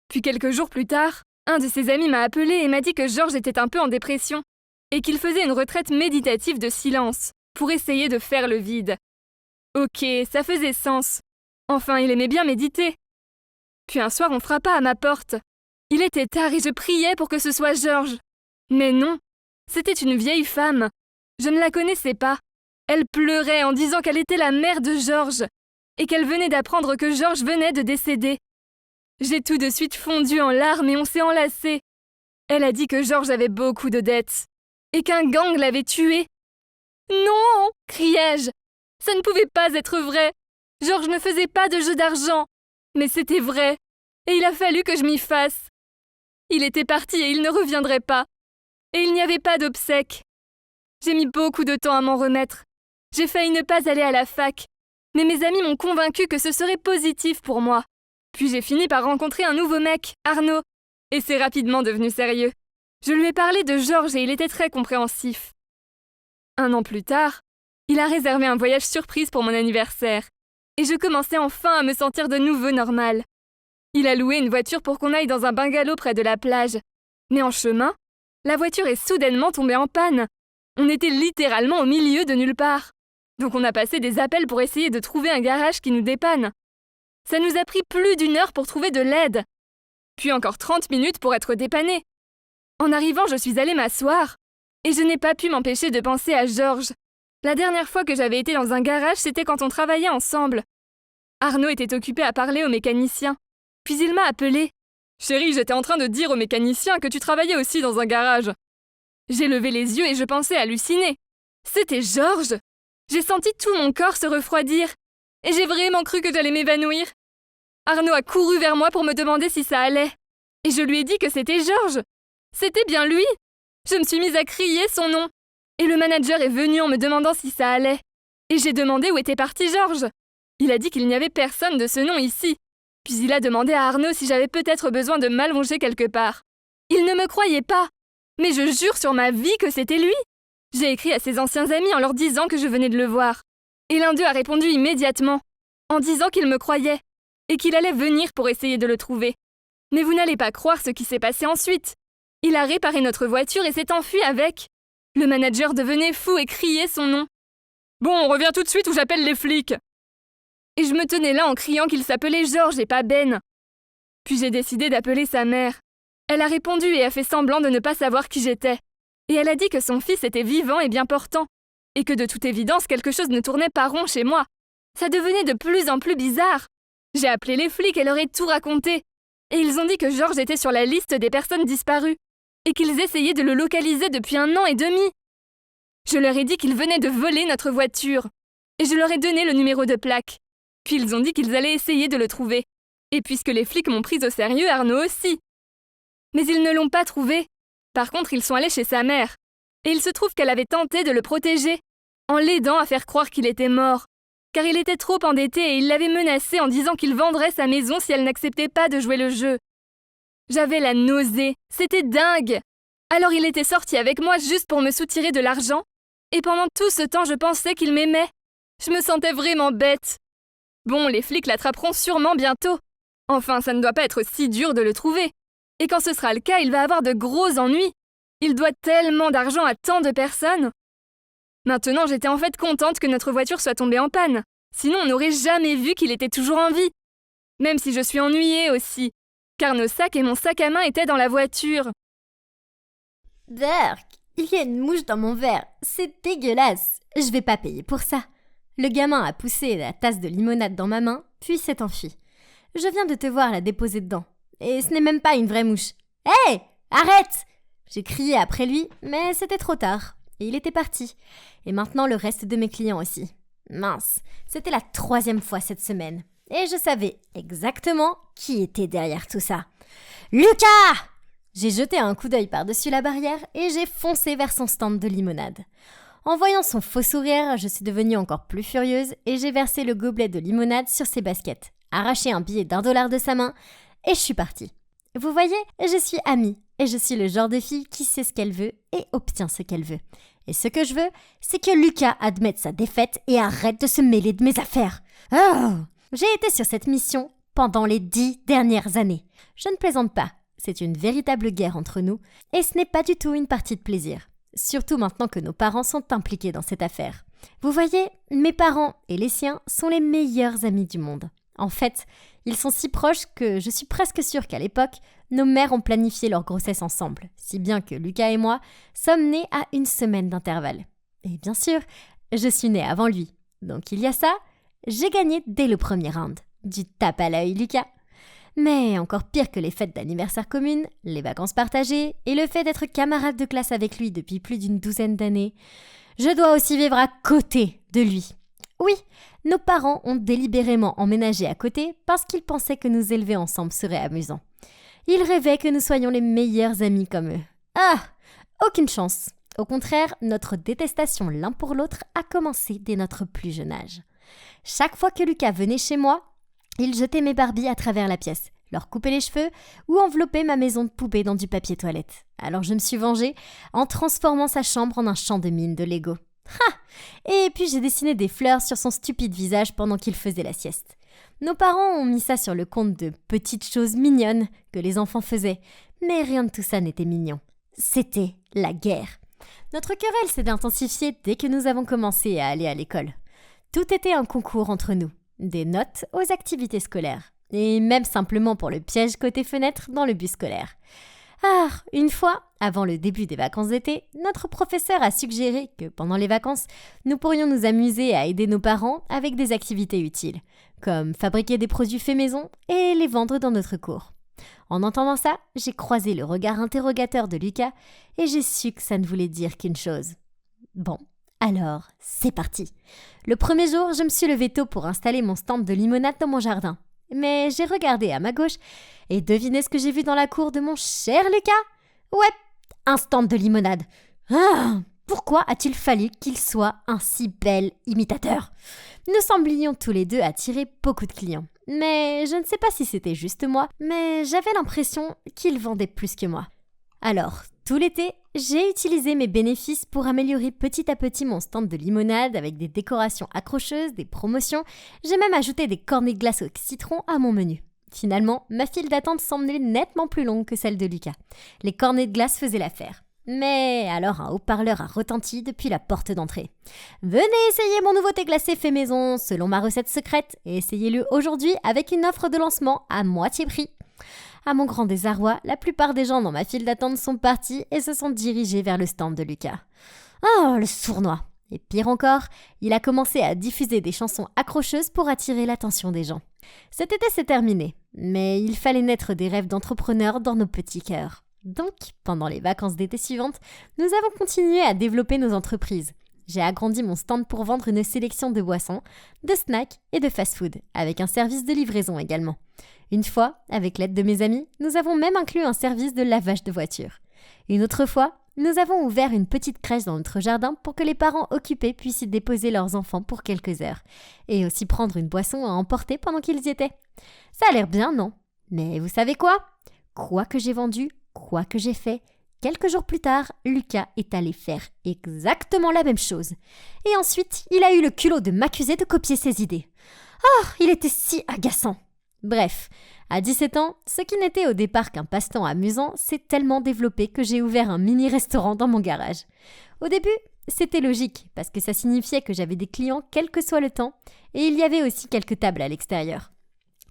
Puis quelques jours plus tard, un de ses amis m'a appelé et m'a dit que Georges était un peu en dépression et qu'il faisait une retraite méditative de silence pour essayer de faire le vide. Ok, ça faisait sens. Enfin, il aimait bien méditer. Puis un soir, on frappa à ma porte. Il était tard et je priais pour que ce soit Georges. Mais non, c'était une vieille femme. Je ne la connaissais pas. Elle pleurait en disant qu'elle était la mère de Georges et qu'elle venait d'apprendre que Georges venait de décéder. J'ai tout de suite fondu en larmes et on s'est enlacés. Elle a dit que Georges avait beaucoup de dettes et qu'un gang l'avait tué. Non, criai-je. Ça ne pouvait pas être vrai. Georges ne faisait pas de jeu d'argent. Mais c'était vrai. Et il a fallu que je m'y fasse. Il était parti et il ne reviendrait pas. Et il n'y avait pas d'obsèques. J'ai mis beaucoup de temps à m'en remettre. J'ai failli ne pas aller à la fac. Mais mes amis m'ont convaincu que ce serait positif pour moi. Puis j'ai fini par rencontrer un nouveau mec, Arnaud. Et c'est rapidement devenu sérieux. Je lui ai parlé de Georges et il était très compréhensif. 1 an plus tard, il a réservé un voyage surprise pour mon anniversaire. Et je commençais enfin à me sentir de nouveau normale. Il a loué une voiture pour qu'on aille dans un bungalow près de la plage. Mais en chemin, la voiture est soudainement tombée en panne. On était littéralement au milieu de nulle part. Donc on a passé des appels pour essayer de trouver un garage qui nous dépanne. Ça nous a pris plus d'1 heure pour trouver de l'aide. Puis encore 30 minutes pour être dépannés. En arrivant, je suis allée m'asseoir. Et je n'ai pas pu m'empêcher de penser à Georges. La dernière fois que j'avais été dans un garage, c'était quand on travaillait ensemble. Arnaud était occupé à parler au mécanicien. Puis il m'a appelé. « Chérie, j'étais en train de dire au mécanicien que tu travaillais aussi dans un garage. » J'ai levé les yeux et je pensais halluciner. C'était Georges. J'ai senti tout mon corps se refroidir. Et j'ai vraiment cru que j'allais m'évanouir. Arnaud a couru vers moi pour me demander si ça allait. Et je lui ai dit que c'était Georges. C'était bien lui. Je me suis mise à crier son nom. Et le manager est venu en me demandant si ça allait. Et j'ai demandé où était parti Georges. Il a dit qu'il n'y avait personne de ce nom ici. Puis il a demandé à Arnaud si j'avais peut-être besoin de m'allonger quelque part. Il ne me croyait pas. Mais je jure sur ma vie que c'était lui. J'ai écrit à ses anciens amis en leur disant que je venais de le voir. Et l'un d'eux a répondu immédiatement, en disant qu'il me croyait, et qu'il allait venir pour essayer de le trouver. Mais vous n'allez pas croire ce qui s'est passé ensuite. Il a réparé notre voiture et s'est enfui avec. Le manager devenait fou et criait son nom. « Bon, on revient tout de suite ou j'appelle les flics !» Et je me tenais là en criant qu'il s'appelait Georges et pas Ben. Puis j'ai décidé d'appeler sa mère. Elle a répondu et a fait semblant de ne pas savoir qui j'étais. Et elle a dit que son fils était vivant et bien portant, et que de toute évidence, quelque chose ne tournait pas rond chez moi. Ça devenait de plus en plus bizarre. J'ai appelé les flics et leur ai tout raconté. Et ils ont dit que George était sur la liste des personnes disparues, et qu'ils essayaient de le localiser depuis 1 an et demi. Je leur ai dit qu'ils venaient de voler notre voiture, et je leur ai donné le numéro de plaque. Puis ils ont dit qu'ils allaient essayer de le trouver. Et puisque les flics m'ont prise au sérieux, Arnaud aussi. Mais ils ne l'ont pas trouvé. Par contre, ils sont allés chez sa mère. Et il se trouve qu'elle avait tenté de le protéger, en l'aidant à faire croire qu'il était mort. Car il était trop endetté et il l'avait menacé en disant qu'il vendrait sa maison si elle n'acceptait pas de jouer le jeu. J'avais la nausée. C'était dingue. Alors il était sorti avec moi juste pour me soutirer de l'argent. Et pendant tout ce temps, je pensais qu'il m'aimait. Je me sentais vraiment bête. Bon, les flics l'attraperont sûrement bientôt. Enfin, ça ne doit pas être si dur de le trouver. Et quand ce sera le cas, il va avoir de gros ennuis. Il doit tellement d'argent à tant de personnes. Maintenant, j'étais en fait contente que notre voiture soit tombée en panne. Sinon, on n'aurait jamais vu qu'il était toujours en vie. Même si je suis ennuyée aussi, car nos sacs et mon sac à main étaient dans la voiture. Berk, il y a une mouche dans mon verre. C'est dégueulasse. Je vais pas payer pour ça. Le gamin a poussé la tasse de limonade dans ma main, puis s'est enfui. Je viens de te voir la déposer dedans. Et ce n'est même pas une vraie mouche. Hé, arrête! J'ai crié après lui, mais c'était trop tard. Et il était parti. Et maintenant le reste de mes clients aussi. Mince, c'était la 3e fois cette semaine. Et je savais exactement qui était derrière tout ça. Lucas! J'ai jeté un coup d'œil par-dessus la barrière et j'ai foncé vers son stand de limonade. En voyant son faux sourire, je suis devenue encore plus furieuse et j'ai versé le gobelet de limonade sur ses baskets, arraché un billet d'$1 de sa main et je suis partie. Vous voyez, je suis amie et je suis le genre de fille qui sait ce qu'elle veut et obtient ce qu'elle veut. Et ce que je veux, c'est que Lucas admette sa défaite et arrête de se mêler de mes affaires. Oh! J'ai été sur cette mission pendant les 10 dernières années. Je ne plaisante pas, c'est une véritable guerre entre nous et ce n'est pas du tout une partie de plaisir. Surtout maintenant que nos parents sont impliqués dans cette affaire. Vous voyez, mes parents et les siens sont les meilleurs amis du monde. En fait, ils sont si proches que je suis presque sûre qu'à l'époque, nos mères ont planifié leur grossesse ensemble, si bien que Lucas et moi sommes nés à 1 semaine d'intervalle. Et bien sûr, je suis née avant lui. Donc il y a ça, j'ai gagné dès le premier round. Du tape à l'œil, Lucas. Mais encore pire que les fêtes d'anniversaire communes, les vacances partagées et le fait d'être camarade de classe avec lui depuis plus d'une 12aine d'années, je dois aussi vivre à côté de lui. Oui, nos parents ont délibérément emménagé à côté parce qu'ils pensaient que nous élever ensemble serait amusant. Ils rêvaient que nous soyons les meilleurs amis comme eux. Ah, aucune chance. Au contraire, notre détestation l'un pour l'autre a commencé dès notre plus jeune âge. Chaque fois que Lucas venait chez moi, il jetait mes Barbies à travers la pièce, leur coupait les cheveux ou enveloppait ma maison de poupée dans du papier toilette. Alors je me suis vengée en transformant sa chambre en un champ de mines de Lego. Ha! Et puis j'ai dessiné des fleurs sur son stupide visage pendant qu'il faisait la sieste. Nos parents ont mis ça sur le compte de petites choses mignonnes que les enfants faisaient, mais rien de tout ça n'était mignon. C'était la guerre. Notre querelle s'est intensifiée dès que nous avons commencé à aller à l'école. Tout était un concours entre nous, des notes aux activités scolaires, et même simplement pour le piège côté fenêtre dans le bus scolaire. Ah, une fois, avant le début des vacances d'été, notre professeur a suggéré que pendant les vacances, nous pourrions nous amuser à aider nos parents avec des activités utiles, comme fabriquer des produits faits maison et les vendre dans notre cours. En entendant ça, j'ai croisé le regard interrogateur de Lucas et j'ai su que ça ne voulait dire qu'une chose. Bon, alors, c'est parti. Le premier jour, je me suis levée tôt pour installer mon stand de limonade dans mon jardin. Mais j'ai regardé à ma gauche et devinez ce que j'ai vu dans la cour de mon cher Lucas ? Ouais, un stand de limonade. Ah, pourquoi a-t-il fallu qu'il soit un si bel imitateur ? Nous semblions tous les deux attirer beaucoup de clients. Mais je ne sais pas si c'était juste moi, mais j'avais l'impression qu'il vendait plus que moi. Alors, tout l'été, j'ai utilisé mes bénéfices pour améliorer petit à petit mon stand de limonade avec des décorations accrocheuses, des promotions. J'ai même ajouté des cornets de glace au citron à mon menu. Finalement, ma file d'attente semblait nettement plus longue que celle de Lucas. Les cornets de glace faisaient l'affaire. Mais alors un haut-parleur a retenti depuis la porte d'entrée. « Venez essayer mon nouveau thé glacé fait maison selon ma recette secrète et essayez-le aujourd'hui avec une offre de lancement à moitié prix. » À mon grand désarroi, la plupart des gens dans ma file d'attente sont partis et se sont dirigés vers le stand de Lucas. Oh, le sournois! Et pire encore, il a commencé à diffuser des chansons accrocheuses pour attirer l'attention des gens. Cet été s'est terminé, mais il fallait naître des rêves d'entrepreneurs dans nos petits cœurs. Donc, pendant les vacances d'été suivantes, nous avons continué à développer nos entreprises. J'ai agrandi mon stand pour vendre une sélection de boissons, de snacks et de fast-food, avec un service de livraison également. Une fois, avec l'aide de mes amis, nous avons même inclus un service de lavage de voiture. Une autre fois, nous avons ouvert une petite crèche dans notre jardin pour que les parents occupés puissent y déposer leurs enfants pour quelques heures, et aussi prendre une boisson à emporter pendant qu'ils y étaient. Ça a l'air bien, non? Mais vous savez quoi? Quoi que j'ai vendu, quoi que j'ai fait, quelques jours plus tard, Lucas est allé faire exactement la même chose. Et ensuite, il a eu le culot de m'accuser de copier ses idées. Oh, il était si agaçant! Bref, à 17 ans, ce qui n'était au départ qu'un passe-temps amusant s'est tellement développé que j'ai ouvert un mini-restaurant dans mon garage. Au début, c'était logique, parce que ça signifiait que j'avais des clients quel que soit le temps, et il y avait aussi quelques tables à l'extérieur.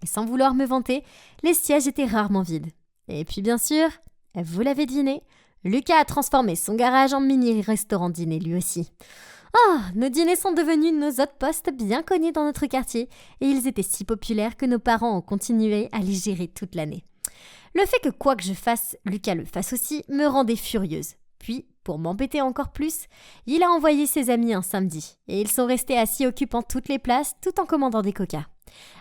Et sans vouloir me vanter, les sièges étaient rarement vides. Et puis bien sûr, vous l'avez deviné, Lucas a transformé son garage en mini-restaurant dîner lui aussi. Oh, nos dîners sont devenus nos hôtes postes bien connus dans notre quartier et ils étaient si populaires que nos parents ont continué à les gérer toute l'année. Le fait que quoi que je fasse, Lucas le fasse aussi, me rendait furieuse. Puis, pour m'embêter encore plus, il a envoyé ses amis un samedi et ils sont restés assis occupant toutes les places tout en commandant des coca.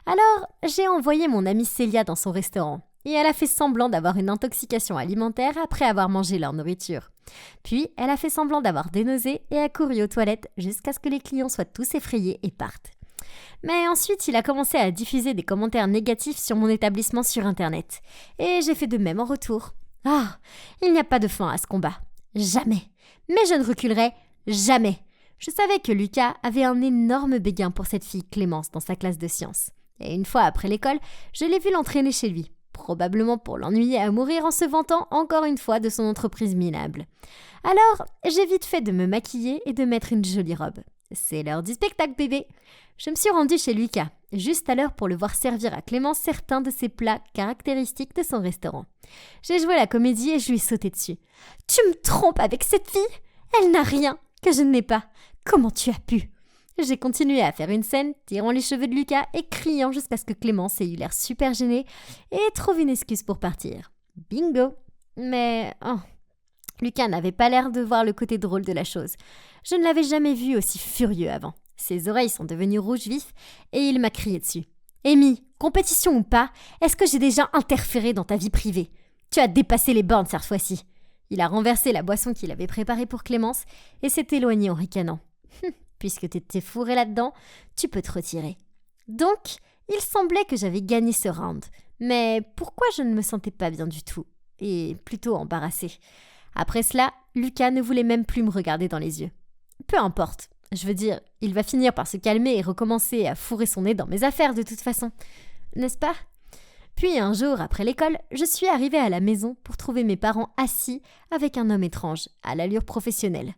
Alors, j'ai envoyé mon amie Célia dans son restaurant. Et elle a fait semblant d'avoir une intoxication alimentaire après avoir mangé leur nourriture. Puis, elle a fait semblant d'avoir des nausées et a couru aux toilettes jusqu'à ce que les clients soient tous effrayés et partent. Mais ensuite, il a commencé à diffuser des commentaires négatifs sur mon établissement sur Internet. Et j'ai fait de même en retour. Ah, il n'y a pas de fin à ce combat. Jamais. Mais je ne reculerai jamais. Je savais que Lucas avait un énorme béguin pour cette fille Clémence dans sa classe de sciences. Et une fois après l'école, je l'ai vu l'entraîner chez lui. Probablement pour l'ennuyer à mourir en se vantant encore une fois de son entreprise minable. Alors, j'ai vite fait de me maquiller et de mettre une jolie robe. C'est l'heure du spectacle, bébé. Je me suis rendue chez Lucas, juste à l'heure pour le voir servir à Clémence certains de ses plats caractéristiques de son restaurant. J'ai joué la comédie et je lui ai sauté dessus. « Tu me trompes avec cette fille? Elle n'a rien que je n'ai pas. Comment tu as pu ?» J'ai continué à faire une scène, tirant les cheveux de Lucas et criant jusqu'à ce que Clémence ait eu l'air super gênée et trouve une excuse pour partir. Bingo! Mais, Lucas n'avait pas l'air de voir le côté drôle de la chose. Je ne l'avais jamais vu aussi furieux avant. Ses oreilles sont devenues rouges vifs et il m'a crié dessus. « Amy, compétition ou pas, est-ce que j'ai déjà interféré dans ta vie privée? Tu as dépassé les bornes cette fois-ci. » Il a renversé la boisson qu'il avait préparée pour Clémence et s'est éloigné en ricanant. Puisque tu t'es fourré là-dedans, tu peux te retirer. Donc, il semblait que j'avais gagné ce round. Mais pourquoi je ne me sentais pas bien du tout? Et plutôt embarrassée. Après cela, Lucas ne voulait même plus me regarder dans les yeux. Peu importe. Je veux dire, il va finir par se calmer et recommencer à fourrer son nez dans mes affaires de toute façon. N'est-ce pas? Puis un jour, après l'école, je suis arrivée à la maison pour trouver mes parents assis avec un homme étrange, à l'allure professionnelle.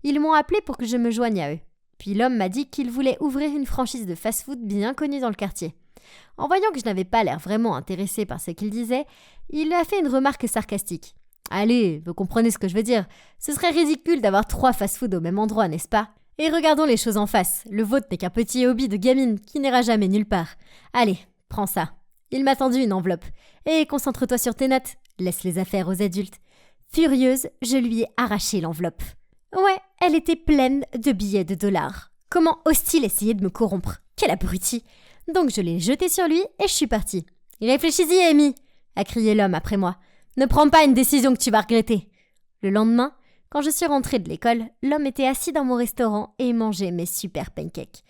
Ils m'ont appelé pour que je me joigne à eux. Puis l'homme m'a dit qu'il voulait ouvrir une franchise de fast-food bien connue dans le quartier. En voyant que je n'avais pas l'air vraiment intéressée par ce qu'il disait, il a fait une remarque sarcastique. « Allez, vous comprenez ce que je veux dire. Ce serait ridicule d'avoir 3 fast-food au même endroit, n'est-ce pas? Et regardons les choses en face. Le vôtre n'est qu'un petit hobby de gamine qui n'ira jamais nulle part. Allez, prends ça. » Il m'a tendu une enveloppe. « Et concentre-toi sur tes notes. Laisse les affaires aux adultes. » Furieuse, je lui ai arraché l'enveloppe. Ouais, elle était pleine de billets de dollars. Comment ose-t-il essayer de me corrompre? Quel abruti! Donc je l'ai jeté sur lui et je suis partie. « Réfléchis-y, Amy !» a crié l'homme après moi. « Ne prends pas une décision que tu vas regretter. » Le lendemain, quand je suis rentrée de l'école, l'homme était assis dans mon restaurant et mangeait mes super pancakes.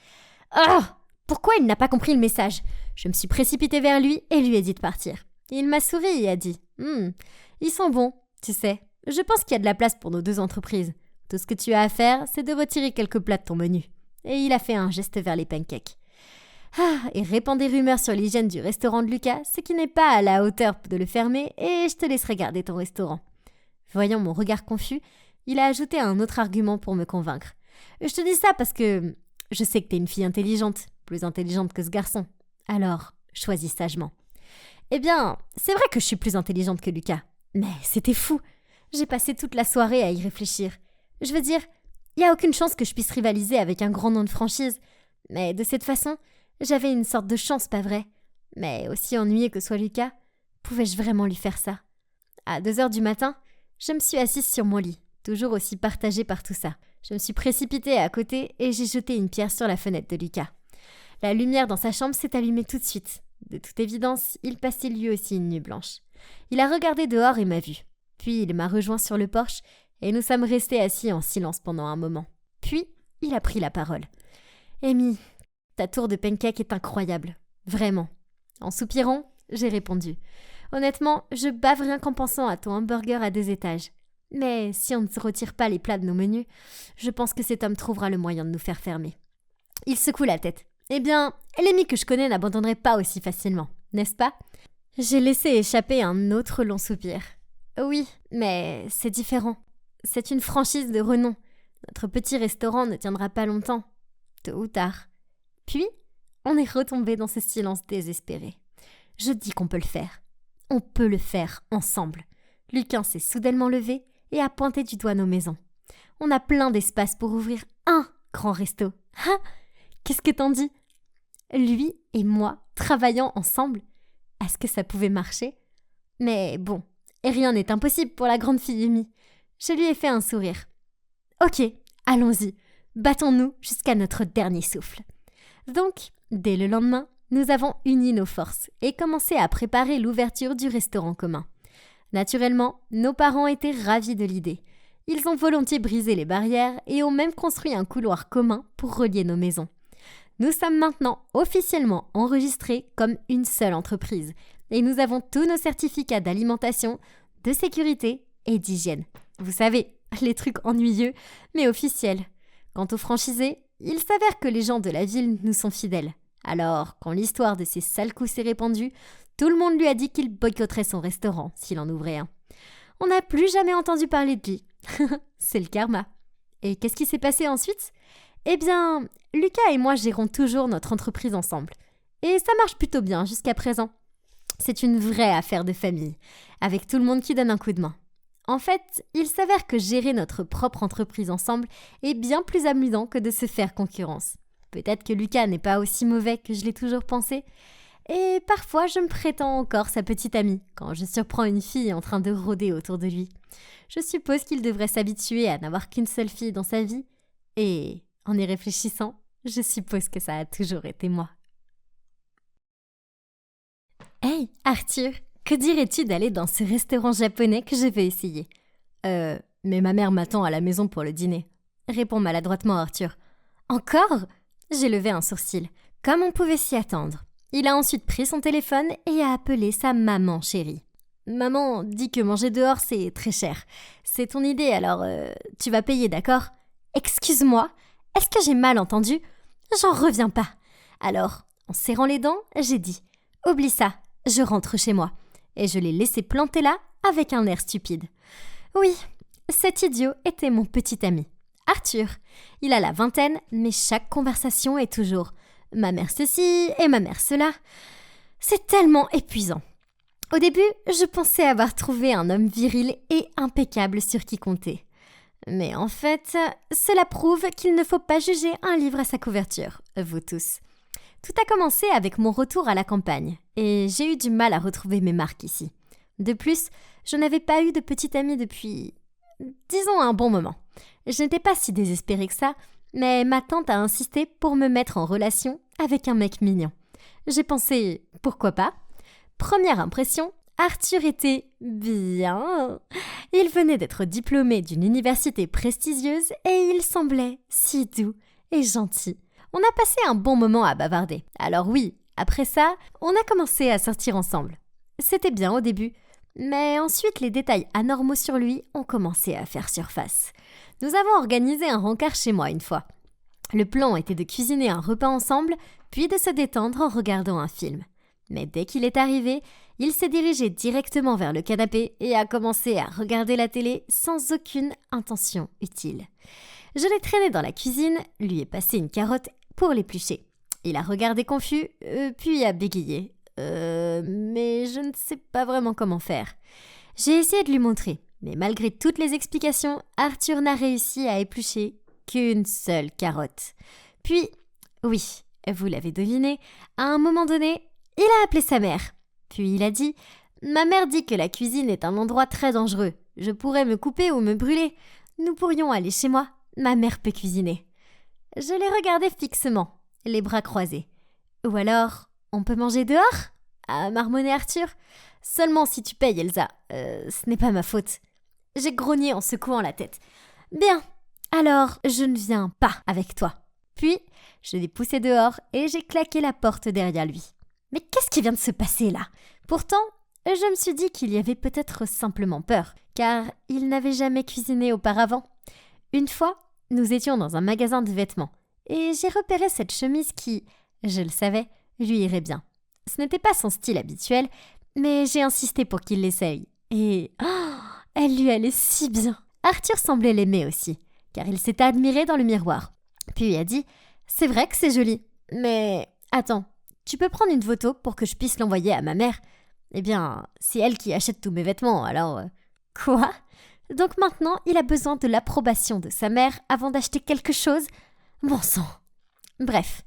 Ah! Pourquoi il n'a pas compris le message? Je me suis précipitée vers lui et lui ai dit de partir. Il m'a souri et a dit « ils sont bons, tu sais. Je pense qu'il y a de la place pour nos 2 entreprises. Tout ce que tu as à faire, c'est de retirer quelques plats de ton menu. » Et il a fait un geste vers les pancakes. Et répand des rumeurs sur l'hygiène du restaurant de Lucas, ce qui n'est pas à la hauteur de le fermer, et je te laisserai garder ton restaurant. Voyant mon regard confus, il a ajouté un autre argument pour me convaincre. Je te dis ça parce que je sais que t'es une fille intelligente, plus intelligente que ce garçon. Alors, choisis sagement. Eh bien, c'est vrai que je suis plus intelligente que Lucas. Mais c'était fou. J'ai passé toute la soirée à y réfléchir. Je veux dire, il n'y a aucune chance que je puisse rivaliser avec un grand nom de franchise. Mais de cette façon, j'avais une sorte de chance, pas vrai? Mais aussi ennuyé que soit Lucas, pouvais-je vraiment lui faire ça? À 2h du matin, je me suis assise sur mon lit, toujours aussi partagée par tout ça. Je me suis précipitée à côté et j'ai jeté une pierre sur la fenêtre de Lucas. La lumière dans sa chambre s'est allumée tout de suite. De toute évidence, il passait lui aussi une nuit blanche. Il a regardé dehors et m'a vu. Puis il m'a rejoint sur le porche et nous sommes restés assis en silence pendant un moment. Puis, il a pris la parole. « Amy, ta tour de pancake est incroyable. Vraiment. » En soupirant, j'ai répondu. « Honnêtement, je bave rien qu'en pensant à ton hamburger à 2 étages. Mais si on ne retire pas les plats de nos menus, je pense que cet homme trouvera le moyen de nous faire fermer. » Il secoue la tête. « Eh bien, l'Amy que je connais n'abandonnerait pas aussi facilement, n'est-ce pas ?» J'ai laissé échapper un autre long soupir. « Oui, mais c'est différent. C'est une franchise de renom. Notre petit restaurant ne tiendra pas longtemps, tôt ou tard. » Puis, on est retombé dans ce silence désespéré. Je dis qu'on peut le faire. On peut le faire ensemble. Lucas s'est soudainement levé et a pointé du doigt nos maisons. On a plein d'espace pour ouvrir un grand resto. Ah, qu'est-ce que t'en dis? Lui et moi, travaillant ensemble, est-ce que ça pouvait marcher? Mais bon, et rien n'est impossible pour la grande fille Amy. Je lui ai fait un sourire. Ok, allons-y, battons-nous jusqu'à notre dernier souffle. Donc, dès le lendemain, nous avons uni nos forces et commencé à préparer l'ouverture du restaurant commun. Naturellement, nos parents étaient ravis de l'idée. Ils ont volontiers brisé les barrières et ont même construit un couloir commun pour relier nos maisons. Nous sommes maintenant officiellement enregistrés comme une seule entreprise et nous avons tous nos certificats d'alimentation, de sécurité et d'hygiène. Vous savez, les trucs ennuyeux, mais officiels. Quant aux franchisés, il s'avère que les gens de la ville nous sont fidèles. Alors, quand l'histoire de ces sales coups s'est répandue, tout le monde lui a dit qu'il boycotterait son restaurant s'il en ouvrait un. On n'a plus jamais entendu parler de lui. C'est le karma. Et qu'est-ce qui s'est passé ensuite? Eh bien, Lucas et moi gérons toujours notre entreprise ensemble. Et ça marche plutôt bien jusqu'à présent. C'est une vraie affaire de famille, avec tout le monde qui donne un coup de main. En fait, il s'avère que gérer notre propre entreprise ensemble est bien plus amusant que de se faire concurrence. Peut-être que Lucas n'est pas aussi mauvais que je l'ai toujours pensé. Et parfois, je me prétends encore sa petite amie quand je surprends une fille en train de rôder autour de lui. Je suppose qu'il devrait s'habituer à n'avoir qu'une seule fille dans sa vie. Et en y réfléchissant, je suppose que ça a toujours été moi. Hey, Arthur, que dirais-tu d'aller dans ce restaurant japonais que je vais essayer? Mais ma mère m'attend à la maison pour le dîner, répond maladroitement Arthur. Encore? J'ai levé un sourcil, comme on pouvait s'y attendre. Il a ensuite pris son téléphone et a appelé sa maman chérie. Maman dit que manger dehors c'est très cher. C'est ton idée alors tu vas payer, d'accord? Excuse-moi, est-ce que j'ai mal entendu? J'en reviens pas. Alors, en serrant les dents, j'ai dit « Oublie ça, je rentre chez moi ». Et je l'ai laissé planter là avec un air stupide. Oui, cet idiot était mon petit ami. Arthur, il a la vingtaine, mais chaque conversation est toujours « ma mère ceci et ma mère cela ». C'est tellement épuisant. Au début, je pensais avoir trouvé un homme viril et impeccable sur qui compter. Mais en fait, cela prouve qu'il ne faut pas juger un livre à sa couverture, vous tous. Tout a commencé avec mon retour à la campagne, et j'ai eu du mal à retrouver mes marques ici. De plus, je n'avais pas eu de petite amie depuis, disons, un bon moment. Je n'étais pas si désespérée que ça, mais ma tante a insisté pour me mettre en relation avec un mec mignon. J'ai pensé, pourquoi pas? Première impression, Arthur était bien. Il venait d'être diplômé d'une université prestigieuse et il semblait si doux et gentil. On a passé un bon moment à bavarder. Alors oui, après ça, on a commencé à sortir ensemble. C'était bien au début, mais ensuite les détails anormaux sur lui ont commencé à faire surface. Nous avons organisé un rencard chez moi une fois. Le plan était de cuisiner un repas ensemble, puis de se détendre en regardant un film. Mais dès qu'il est arrivé, il s'est dirigé directement vers le canapé et a commencé à regarder la télé sans aucune intention utile. Je l'ai traîné dans la cuisine, lui ai passé une carotte pour l'éplucher. Il a regardé confus, puis a bégayé. Mais je ne sais pas vraiment comment faire. J'ai essayé de lui montrer, mais malgré toutes les explications, Arthur n'a réussi à éplucher qu'une seule carotte. Puis, oui, vous l'avez deviné, à un moment donné, il a appelé sa mère. Puis il a dit « Ma mère dit que la cuisine est un endroit très dangereux. Je pourrais me couper ou me brûler. Nous pourrions aller chez moi. Ma mère peut cuisiner. » Je l'ai regardé fixement, les bras croisés. « Ou alors, on peut manger dehors ?» a marmonné Arthur. « Seulement si tu payes, Elsa. Ce n'est pas ma faute. » J'ai grogné en secouant la tête. « Bien, alors je ne viens pas avec toi. » Puis, je l'ai poussé dehors et j'ai claqué la porte derrière lui. Mais qu'est-ce qui vient de se passer là ? Pourtant, je me suis dit qu'il y avait peut-être simplement peur, car il n'avait jamais cuisiné auparavant. Une fois, nous étions dans un magasin de vêtements, et j'ai repéré cette chemise qui, je le savais, lui irait bien. Ce n'était pas son style habituel, mais j'ai insisté pour qu'il l'essaye. Et elle lui allait si bien. Arthur semblait l'aimer aussi, car il s'était admiré dans le miroir. Puis il a dit « C'est vrai que c'est joli, mais attends, tu peux prendre une photo pour que je puisse l'envoyer à ma mère ? Eh bien, c'est elle qui achète tous mes vêtements, alors... » Quoi ? Donc maintenant, il a besoin de l'approbation de sa mère avant d'acheter quelque chose ? Bon sang. Bref,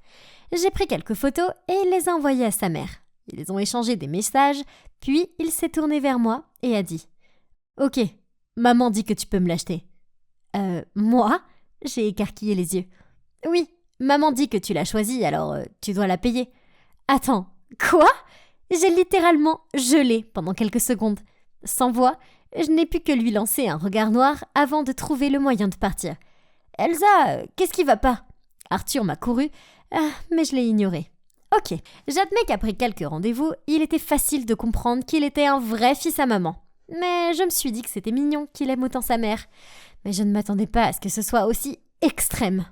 j'ai pris quelques photos et il les a envoyées à sa mère. Ils ont échangé des messages, puis il s'est tourné vers moi et a dit « Ok, maman dit que tu peux me l'acheter. » Moi ? J'ai écarquillé les yeux. « Oui, maman dit que tu l'as choisie, alors tu dois la payer. » Attends, quoi ? J'ai littéralement gelé pendant quelques secondes. Sans voix, je n'ai pu que lui lancer un regard noir avant de trouver le moyen de partir. « Elsa, qu'est-ce qui va pas ?» Arthur m'a couru, mais je l'ai ignoré. Ok, j'admets qu'après quelques rendez-vous, il était facile de comprendre qu'il était un vrai fils à maman. Mais je me suis dit que c'était mignon qu'il aime autant sa mère. Mais je ne m'attendais pas à ce que ce soit aussi extrême.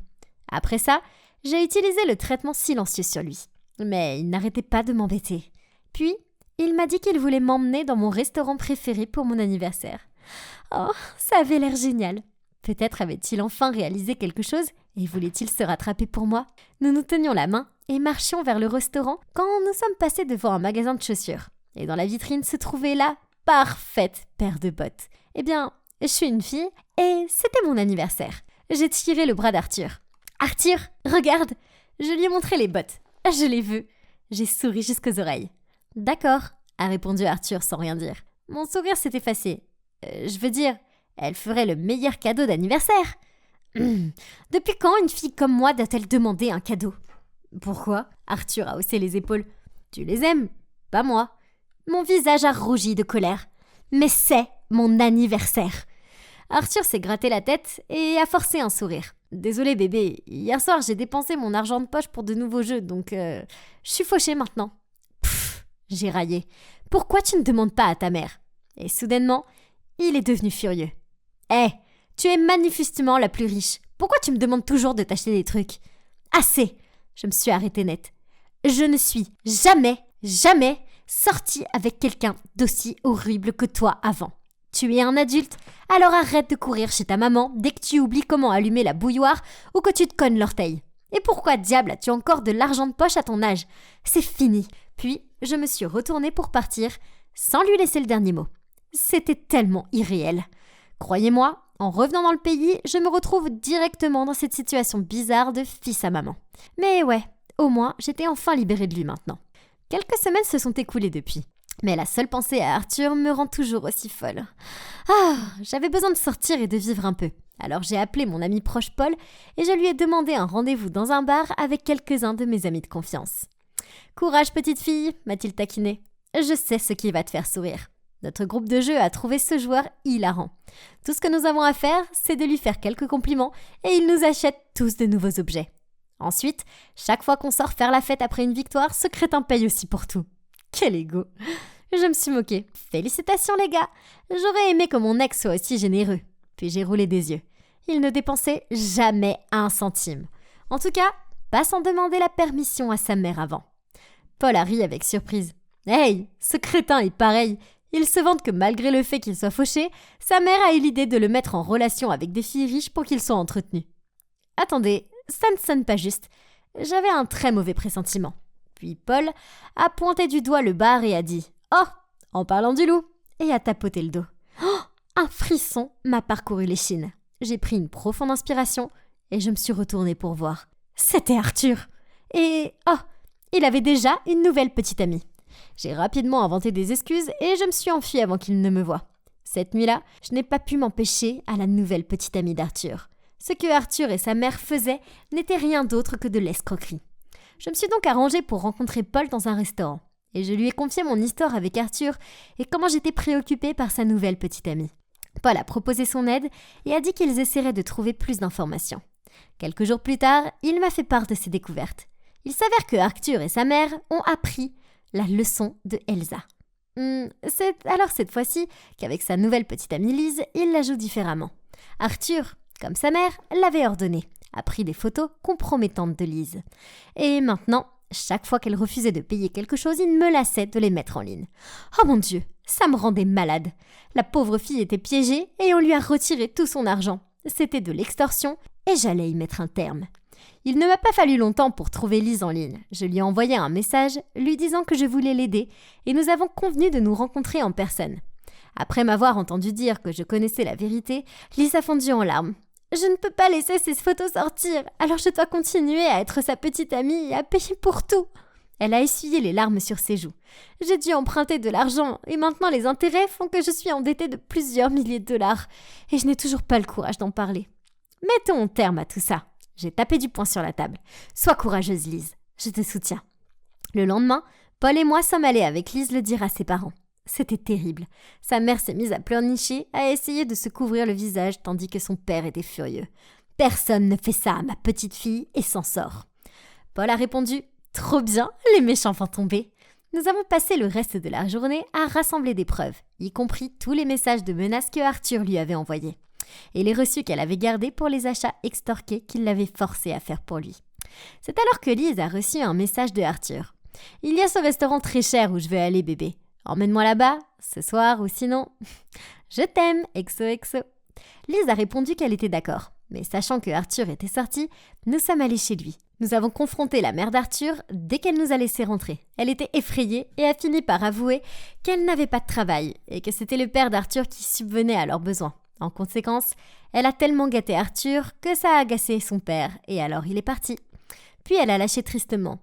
Après ça, j'ai utilisé le traitement silencieux sur lui. Mais il n'arrêtait pas de m'embêter. Puis, il m'a dit qu'il voulait m'emmener dans mon restaurant préféré pour mon anniversaire. Oh, ça avait l'air génial. Peut-être avait-il enfin réalisé quelque chose et voulait-il se rattraper pour moi ? Nous nous tenions la main et marchions vers le restaurant quand nous sommes passés devant un magasin de chaussures. Et dans la vitrine se trouvait la parfaite paire de bottes. Eh bien, je suis une fille et c'était mon anniversaire. J'ai tiré le bras d'Arthur. « Arthur, regarde !» Je lui ai montré les bottes. « Je les veux !» J'ai souri jusqu'aux oreilles. « D'accord !» a répondu Arthur sans rien dire. Mon sourire s'est effacé. Je veux dire, elle ferait le meilleur cadeau d'anniversaire. Depuis quand une fille comme moi doit-elle demander un cadeau ? Pourquoi ? Arthur a haussé les épaules. Tu les aimes ? Pas moi. Mon visage a rougi de colère. Mais c'est mon anniversaire. Arthur s'est gratté la tête et a forcé un sourire. Désolé bébé, hier soir j'ai dépensé mon argent de poche pour de nouveaux jeux, donc je suis fauchée maintenant. Pfff, j'ai raillé. Pourquoi tu ne demandes pas à ta mère ? Et soudainement, il est devenu furieux. Hé, tu es manifestement la plus riche. Pourquoi tu me demandes toujours de t'acheter des trucs ? Assez ! Je me suis arrêtée net. Je ne suis jamais sortie avec quelqu'un d'aussi horrible que toi avant. Tu es un adulte, alors arrête de courir chez ta maman dès que tu oublies comment allumer la bouilloire ou que tu te cognes l'orteil. Et pourquoi diable as-tu encore de l'argent de poche à ton âge ? C'est fini. Puis, je me suis retournée pour partir, sans lui laisser le dernier mot. C'était tellement irréel. Croyez-moi, en revenant dans le pays, je me retrouve directement dans cette situation bizarre de fils à maman. Mais ouais, au moins, j'étais enfin libérée de lui maintenant. Quelques semaines se sont écoulées depuis. Mais la seule pensée à Arthur me rend toujours aussi folle. J'avais besoin de sortir et de vivre un peu. Alors j'ai appelé mon ami proche Paul et je lui ai demandé un rendez-vous dans un bar avec quelques-uns de mes amis de confiance. « Courage petite fille » m'a-t-il taquiné. « Je sais ce qui va te faire sourire. » Notre groupe de jeu a trouvé ce joueur hilarant. Tout ce que nous avons à faire, c'est de lui faire quelques compliments et il nous achète tous de nouveaux objets. Ensuite, chaque fois qu'on sort faire la fête après une victoire, ce crétin paye aussi pour tout. Quel égo! Je me suis moquée. Félicitations les gars! J'aurais aimé que mon ex soit aussi généreux. Puis j'ai roulé des yeux. Il ne dépensait jamais un centime. En tout cas, pas sans demander la permission à sa mère avant. Paul a ri avec surprise. Hey, ce crétin est pareil. Il se vante que malgré le fait qu'il soit fauché, sa mère a eu l'idée de le mettre en relation avec des filles riches pour qu'il soit entretenu. Attendez, ça ne sonne pas juste. J'avais un très mauvais pressentiment. Puis Paul a pointé du doigt le bar et a dit « Oh, en parlant du loup !» et a tapoté le dos. Oh, un frisson m'a parcouru l'échine. J'ai pris une profonde inspiration et je me suis retournée pour voir. C'était Arthur. Et oh, il avait déjà une nouvelle petite amie. J'ai rapidement inventé des excuses et je me suis enfuie avant qu'il ne me voie. Cette nuit-là, je n'ai pas pu m'empêcher à la nouvelle petite amie d'Arthur. Ce que Arthur et sa mère faisaient n'était rien d'autre que de l'escroquerie. Je me suis donc arrangée pour rencontrer Paul dans un restaurant. Et je lui ai confié mon histoire avec Arthur et comment j'étais préoccupée par sa nouvelle petite amie. Paul a proposé son aide et a dit qu'ils essaieraient de trouver plus d'informations. Quelques jours plus tard, il m'a fait part de ses découvertes. Il s'avère que Arthur et sa mère ont appris la leçon de Elsa. C'est alors cette fois-ci qu'avec sa nouvelle petite amie Lise, il la joue différemment. Arthur, comme sa mère, l'avait ordonné, a pris des photos compromettantes de Lise. Et maintenant, chaque fois qu'elle refusait de payer quelque chose, il me lassait de les mettre en ligne. Oh mon Dieu, ça me rendait malade. La pauvre fille était piégée et on lui a retiré tout son argent. C'était de l'extorsion et j'allais y mettre un terme. Il ne m'a pas fallu longtemps pour trouver Lise en ligne. Je lui ai envoyé un message lui disant que je voulais l'aider et nous avons convenu de nous rencontrer en personne. Après m'avoir entendu dire que je connaissais la vérité, Lise a fondu en larmes. Je ne peux pas laisser ces photos sortir, alors je dois continuer à être sa petite amie et à payer pour tout. Elle a essuyé les larmes sur ses joues. J'ai dû emprunter de l'argent et maintenant les intérêts font que je suis endettée de plusieurs milliers de dollars et je n'ai toujours pas le courage d'en parler. Mettons un terme à tout ça. J'ai tapé du poing sur la table. Sois courageuse, Lise. Je te soutiens. Le lendemain, Paul et moi sommes allés avec Lise le dire à ses parents. C'était terrible. Sa mère s'est mise à pleurnicher, à essayer de se couvrir le visage tandis que son père était furieux. Personne ne fait ça à ma petite fille et s'en sort. Paul a répondu « Trop bien, les méchants vont tomber !» Nous avons passé le reste de la journée à rassembler des preuves, y compris tous les messages de menaces que Arthur lui avait envoyés, et les reçus qu'elle avait gardés pour les achats extorqués qu'il l'avait forcé à faire pour lui. C'est alors que Lise a reçu un message de Arthur. « Il y a ce restaurant très cher où je veux aller, bébé. Emmène-moi là-bas, ce soir ou sinon... Je t'aime, XOXO. » Lise a répondu qu'elle était d'accord. Mais sachant que Arthur était sorti, nous sommes allés chez lui. Nous avons confronté la mère d'Arthur dès qu'elle nous a laissé rentrer. Elle était effrayée et a fini par avouer qu'elle n'avait pas de travail et que c'était le père d'Arthur qui subvenait à leurs besoins. En conséquence, elle a tellement gâté Arthur que ça a agacé son père et alors il est parti. Puis elle a lâché tristement.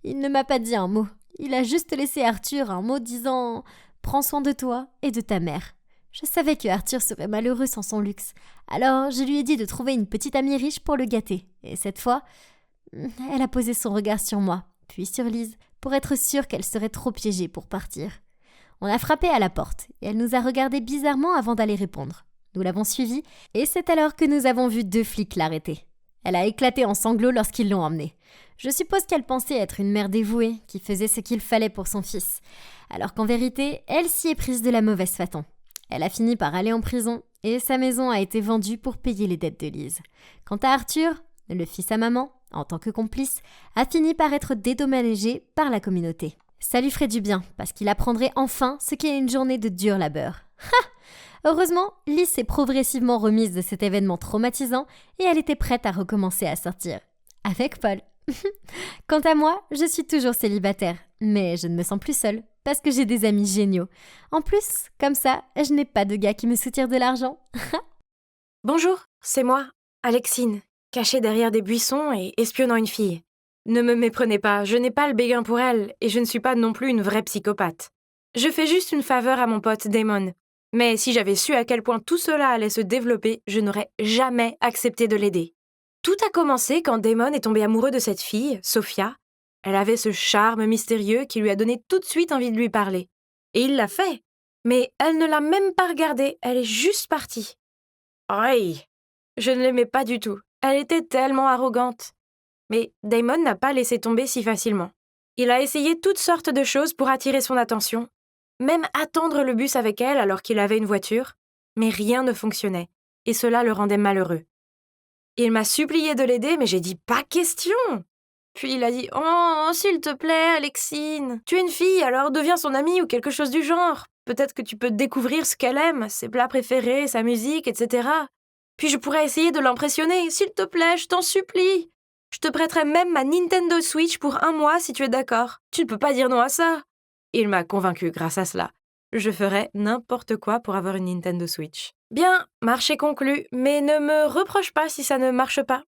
Il ne m'a pas dit un mot. Il a juste laissé Arthur un mot disant « Prends soin de toi et de ta mère ». Je savais que Arthur serait malheureux sans son luxe. Alors je lui ai dit de trouver une petite amie riche pour le gâter. Et cette fois, elle a posé son regard sur moi, puis sur Lise, pour être sûre qu'elle serait trop piégée pour partir. On a frappé à la porte et elle nous a regardé bizarrement avant d'aller répondre. Nous l'avons suivie et c'est alors que nous avons vu 2 flics l'arrêter. Elle a éclaté en sanglots lorsqu'ils l'ont emmenée. Je suppose qu'elle pensait être une mère dévouée qui faisait ce qu'il fallait pour son fils, alors qu'en vérité, elle s'y est prise de la mauvaise façon. Elle a fini par aller en prison et sa maison a été vendue pour payer les dettes de Lise. Quant à Arthur, le fils à maman, en tant que complice, a fini par être dédommagé par la communauté. Ça lui ferait du bien, parce qu'il apprendrait enfin ce qu'est une journée de dur labeur. Ha! Heureusement, Lise s'est progressivement remise de cet événement traumatisant et elle était prête à recommencer à sortir. Avec Paul. Quant à moi, je suis toujours célibataire, mais je ne me sens plus seule, parce que j'ai des amis géniaux. En plus, comme ça, je n'ai pas de gars qui me soutirent de l'argent. Bonjour, c'est moi, Alexine, cachée derrière des buissons et espionnant une fille. Ne me méprenez pas, je n'ai pas le béguin pour elle, et je ne suis pas non plus une vraie psychopathe. Je fais juste une faveur à mon pote Damon. Mais si j'avais su à quel point tout cela allait se développer, je n'aurais jamais accepté de l'aider. Tout a commencé quand Damon est tombé amoureux de cette fille, Sophia. Elle avait ce charme mystérieux qui lui a donné tout de suite envie de lui parler. Et il l'a fait. Mais elle ne l'a même pas regardé, elle est juste partie. Aïe! Je ne l'aimais pas du tout. Elle était tellement arrogante. Mais Damon n'a pas laissé tomber si facilement. Il a essayé toutes sortes de choses pour attirer son attention, même attendre le bus avec elle alors qu'il avait une voiture, mais rien ne fonctionnait, et cela le rendait malheureux. Il m'a supplié de l'aider, mais j'ai dit « pas question !» Puis il a dit « Oh, s'il te plaît, Alexine, tu es une fille, alors deviens son amie ou quelque chose du genre. Peut-être que tu peux découvrir ce qu'elle aime, ses plats préférés, sa musique, etc. Puis je pourrais essayer de l'impressionner. S'il te plaît, je t'en supplie. » Je te prêterai même ma Nintendo Switch pour 1 mois si tu es d'accord. Tu ne peux pas dire non à ça. » Il m'a convaincu grâce à cela. Je ferais n'importe quoi pour avoir une Nintendo Switch. Bien, marché conclu, mais ne me reproche pas si ça ne marche pas.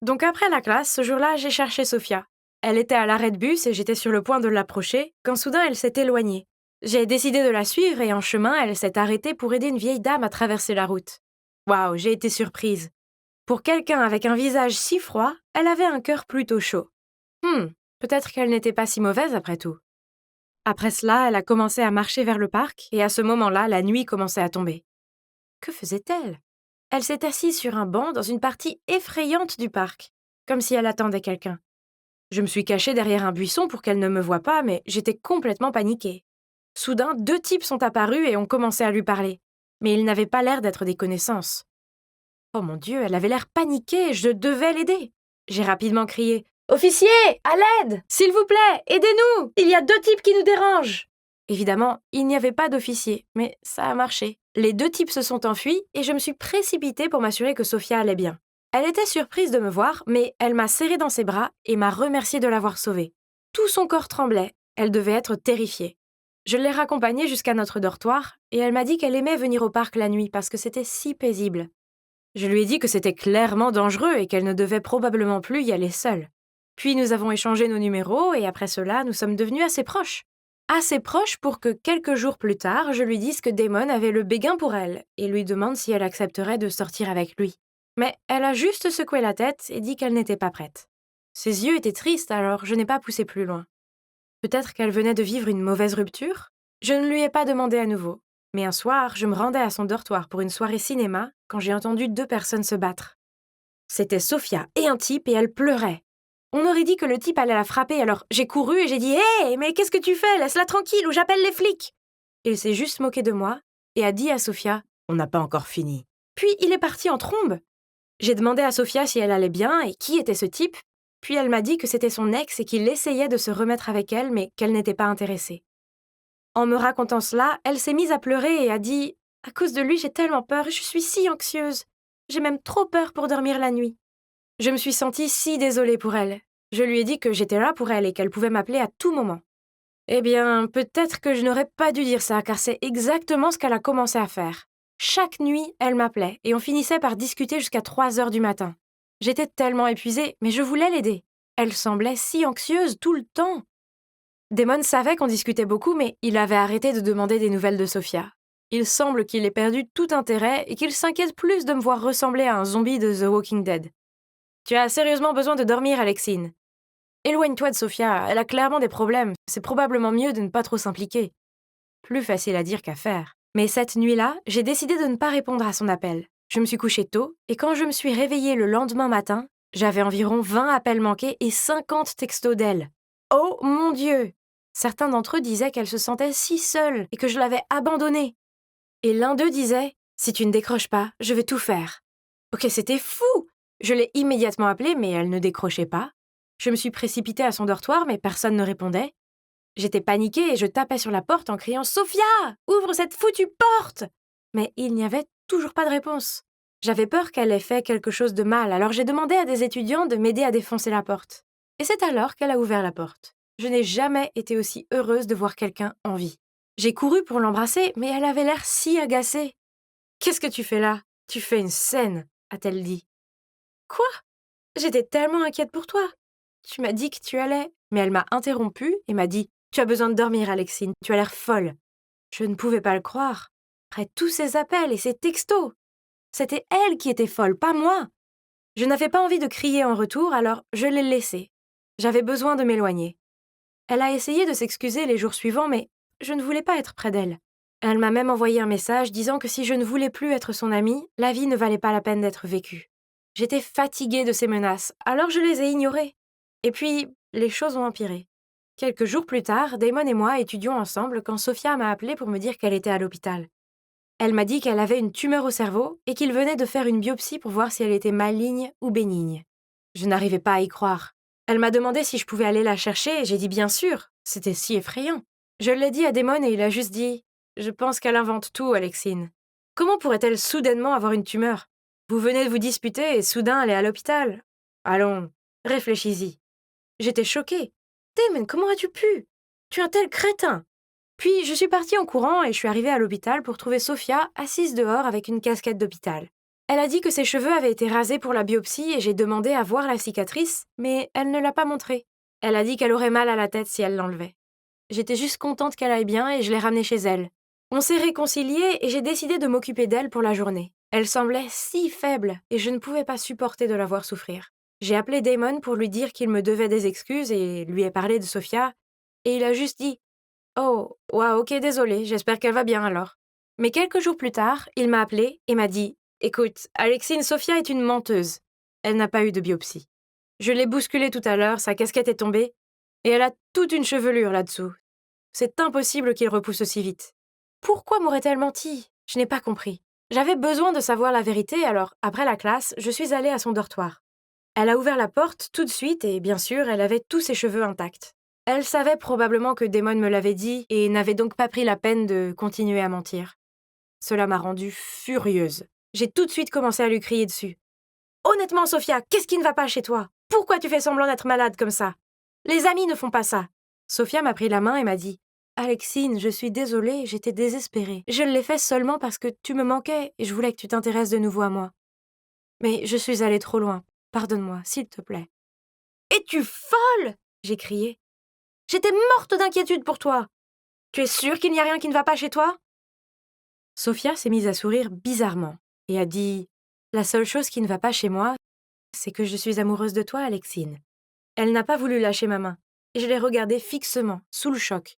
Donc après la classe, ce jour-là, j'ai cherché Sophia. Elle était à l'arrêt de bus et j'étais sur le point de l'approcher quand soudain elle s'est éloignée. J'ai décidé de la suivre et en chemin, elle s'est arrêtée pour aider une vieille dame à traverser la route. Waouh, j'ai été surprise. Pour quelqu'un avec un visage si froid, elle avait un cœur plutôt chaud. Peut-être qu'elle n'était pas si mauvaise après tout. Après cela, elle a commencé à marcher vers le parc et à ce moment-là, la nuit commençait à tomber. Que faisait-elle? Elle s'est assise sur un banc dans une partie effrayante du parc, comme si elle attendait quelqu'un. Je me suis cachée derrière un buisson pour qu'elle ne me voie pas, mais j'étais complètement paniquée. Soudain, 2 types sont apparus et ont commencé à lui parler. Mais ils n'avaient pas l'air d'être des connaissances. Oh mon Dieu, elle avait l'air paniquée, je devais l'aider. J'ai rapidement crié « Officier, à l'aide! S'il vous plaît, aidez-nous! Il y a 2 types qui nous dérangent !» Évidemment, il n'y avait pas d'officier, mais ça a marché. Les 2 types se sont enfuis et je me suis précipitée pour m'assurer que Sophia allait bien. Elle était surprise de me voir, mais elle m'a serrée dans ses bras et m'a remercié de l'avoir sauvée. Tout son corps tremblait, elle devait être terrifiée. Je l'ai raccompagnée jusqu'à notre dortoir et elle m'a dit qu'elle aimait venir au parc la nuit parce que c'était si paisible. Je lui ai dit que c'était clairement dangereux et qu'elle ne devait probablement plus y aller seule. Puis nous avons échangé nos numéros et après cela, nous sommes devenus assez proches. Assez proches pour que quelques jours plus tard, je lui dise que Damon avait le béguin pour elle et lui demande si elle accepterait de sortir avec lui. Mais elle a juste secoué la tête et dit qu'elle n'était pas prête. Ses yeux étaient tristes, alors je n'ai pas poussé plus loin. Peut-être qu'elle venait de vivre une mauvaise rupture? Je ne lui ai pas demandé à nouveau. Mais un soir, je me rendais à son dortoir pour une soirée cinéma quand j'ai entendu 2 personnes se battre. C'était Sophia et un type et elle pleurait. On aurait dit que le type allait la frapper, alors j'ai couru et j'ai dit « Hé, mais qu'est-ce que tu fais? Laisse-la tranquille ou j'appelle les flics !» Il s'est juste moqué de moi et a dit à Sophia « On n'a pas encore fini. » Puis il est parti en trombe. J'ai demandé à Sophia si elle allait bien et qui était ce type, puis elle m'a dit que c'était son ex et qu'il essayait de se remettre avec elle, mais qu'elle n'était pas intéressée. En me racontant cela, elle s'est mise à pleurer et a dit « À cause de lui, j'ai tellement peur, je suis si anxieuse. J'ai même trop peur pour dormir la nuit. » Je me suis sentie si désolée pour elle. Je lui ai dit que j'étais là pour elle et qu'elle pouvait m'appeler à tout moment. Eh bien, peut-être que je n'aurais pas dû dire ça, car c'est exactement ce qu'elle a commencé à faire. Chaque nuit, elle m'appelait, et on finissait par discuter jusqu'à 3 heures du matin. J'étais tellement épuisée, mais je voulais l'aider. Elle semblait si anxieuse tout le temps. Damon savait qu'on discutait beaucoup, mais il avait arrêté de demander des nouvelles de Sophia. Il semble qu'il ait perdu tout intérêt et qu'il s'inquiète plus de me voir ressembler à un zombie de The Walking Dead. « Tu as sérieusement besoin de dormir, Alexine. Éloigne-toi de Sophia, elle a clairement des problèmes, c'est probablement mieux de ne pas trop s'impliquer. » Plus facile à dire qu'à faire. Mais cette nuit-là, j'ai décidé de ne pas répondre à son appel. Je me suis couchée tôt, et quand je me suis réveillée le lendemain matin, j'avais environ 20 appels manqués et 50 textos d'elle. Oh mon Dieu! Certains d'entre eux disaient qu'elle se sentait si seule et que je l'avais abandonnée. Et l'un d'eux disait « Si tu ne décroches pas, je vais tout faire. » Ok, c'était fou! Je l'ai immédiatement appelée, mais elle ne décrochait pas. Je me suis précipitée à son dortoir, mais personne ne répondait. J'étais paniquée et je tapais sur la porte en criant « Sophia, ouvre cette foutue porte !» Mais il n'y avait toujours pas de réponse. J'avais peur qu'elle ait fait quelque chose de mal, alors j'ai demandé à des étudiants de m'aider à défoncer la porte. Et c'est alors qu'elle a ouvert la porte. Je n'ai jamais été aussi heureuse de voir quelqu'un en vie. J'ai couru pour l'embrasser, mais elle avait l'air si agacée. « Qu'est-ce que tu fais là? Tu fais une scène !» a-t-elle dit. « Quoi? J'étais tellement inquiète pour toi. Tu m'as dit que tu allais. » Mais elle m'a interrompue et m'a dit « Tu as besoin de dormir, Alexine, tu as l'air folle. » Je ne pouvais pas le croire. Après tous ces appels et ces textos. C'était elle qui était folle, pas moi. Je n'avais pas envie de crier en retour, alors je l'ai laissée. J'avais besoin de m'éloigner. Elle a essayé de s'excuser les jours suivants, mais je ne voulais pas être près d'elle. Elle m'a même envoyé un message disant que si je ne voulais plus être son amie, la vie ne valait pas la peine d'être vécue. J'étais fatiguée de ces menaces, alors je les ai ignorées. Et puis, les choses ont empiré. Quelques jours plus tard, Damon et moi étudions ensemble quand Sophia m'a appelée pour me dire qu'elle était à l'hôpital. Elle m'a dit qu'elle avait une tumeur au cerveau et qu'il venait de faire une biopsie pour voir si elle était maligne ou bénigne. Je n'arrivais pas à y croire. Elle m'a demandé si je pouvais aller la chercher et j'ai dit bien sûr. C'était si effrayant. Je l'ai dit à Damon et il a juste dit « Je pense qu'elle invente tout, Alexine. Comment pourrait-elle soudainement avoir une tumeur? Vous venez de vous disputer et soudain elle est à l'hôpital. Allons, Réfléchis-y. J'étais choquée. Damon, comment as-tu pu? Tu es un tel crétin! Puis je suis partie en courant et je suis arrivée à l'hôpital pour trouver Sophia assise dehors avec une casquette d'hôpital. Elle a dit que ses cheveux avaient été rasés pour la biopsie et j'ai demandé à voir la cicatrice, mais elle ne l'a pas montrée. Elle a dit qu'elle aurait mal à la tête si elle l'enlevait. J'étais juste contente qu'elle aille bien et je l'ai ramenée chez elle. On s'est réconciliés et j'ai décidé de m'occuper d'elle pour la journée. Elle semblait si faible et je ne pouvais pas supporter de la voir souffrir. J'ai appelé Damon pour lui dire qu'il me devait des excuses et lui ai parlé de Sophia, et il a juste dit « Oh, ouais, ok, désolé, j'espère qu'elle va bien alors. » Mais quelques jours plus tard, il m'a appelé et m'a dit « Écoute, Alexine, Sophia est une menteuse. Elle n'a pas eu de biopsie. Je l'ai bousculée tout à l'heure, sa casquette est tombée, et elle a toute une chevelure là-dessous. C'est impossible qu'il repousse aussi vite. Pourquoi m'aurait-elle menti? Je n'ai pas compris. J'avais besoin de savoir la vérité, alors, après la classe, je suis allée à son dortoir. Elle a ouvert la porte tout de suite et, bien sûr, elle avait tous ses cheveux intacts. Elle savait probablement que Damon me l'avait dit et n'avait donc pas pris la peine de continuer à mentir. Cela m'a rendue furieuse. J'ai tout de suite commencé à lui crier dessus. « Honnêtement, Sophia, qu'est-ce qui ne va pas chez toi? Pourquoi tu fais semblant d'être malade comme ça? Les amis ne font pas ça. » Sophia m'a pris la main et m'a dit « Alexine, je suis désolée, j'étais désespérée. Je l'ai fait seulement parce que tu me manquais et je voulais que tu t'intéresses de nouveau à moi. Mais je suis allée trop loin. Pardonne-moi, s'il te plaît. »« Es-tu folle ?» j'ai crié. « J'étais morte d'inquiétude pour toi. Tu es sûre qu'il n'y a rien qui ne va pas chez toi ?» Sophia s'est mise à sourire bizarrement et a dit « La seule chose qui ne va pas chez moi, c'est que je suis amoureuse de toi, Alexine. » Elle n'a pas voulu lâcher ma main et je l'ai regardée fixement, sous le choc.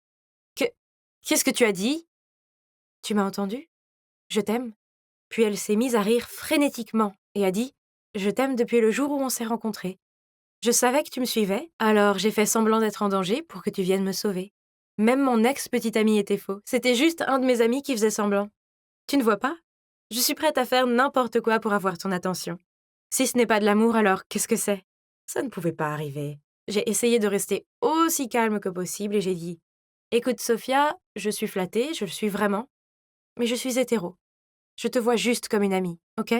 « Qu'est-ce que tu as dit? » ?»« Tu m'as entendu? Je t'aime. » Puis elle s'est mise à rire frénétiquement et a dit « Je t'aime depuis le jour où on s'est rencontrés. Je savais que tu me suivais, alors j'ai fait semblant d'être en danger pour que tu viennes me sauver. Même mon ex-petit ami était faux. C'était juste un de mes amis qui faisait semblant. Tu ne vois pas? Je suis prête à faire n'importe quoi pour avoir ton attention. Si ce n'est pas de l'amour, alors qu'est-ce que c'est? Ça ne pouvait pas arriver. » J'ai essayé de rester aussi calme que possible et j'ai dit « Écoute, Sophia, je suis flattée, je le suis vraiment, mais je suis hétéro. Je te vois juste comme une amie, ok? »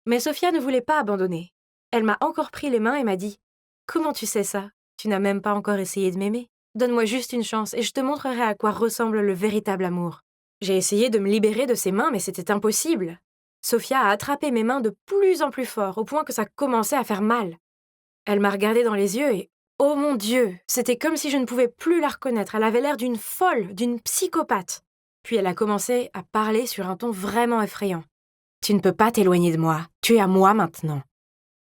Mais Sophia ne voulait pas abandonner. Elle m'a encore pris les mains et m'a dit « Comment tu sais ça? Tu n'as même pas encore essayé de m'aimer. Donne-moi juste une chance et je te montrerai à quoi ressemble le véritable amour. » J'ai essayé de me libérer de ses mains, mais c'était impossible. Sophia a attrapé mes mains de plus en plus fort, au point que ça commençait à faire mal. Elle m'a regardé dans les yeux et, oh mon Dieu, c'était comme si je ne pouvais plus la reconnaître. Elle avait l'air d'une folle, d'une psychopathe. Puis elle a commencé à parler sur un ton vraiment effrayant. « Tu ne peux pas t'éloigner de moi. Tu es à moi maintenant. »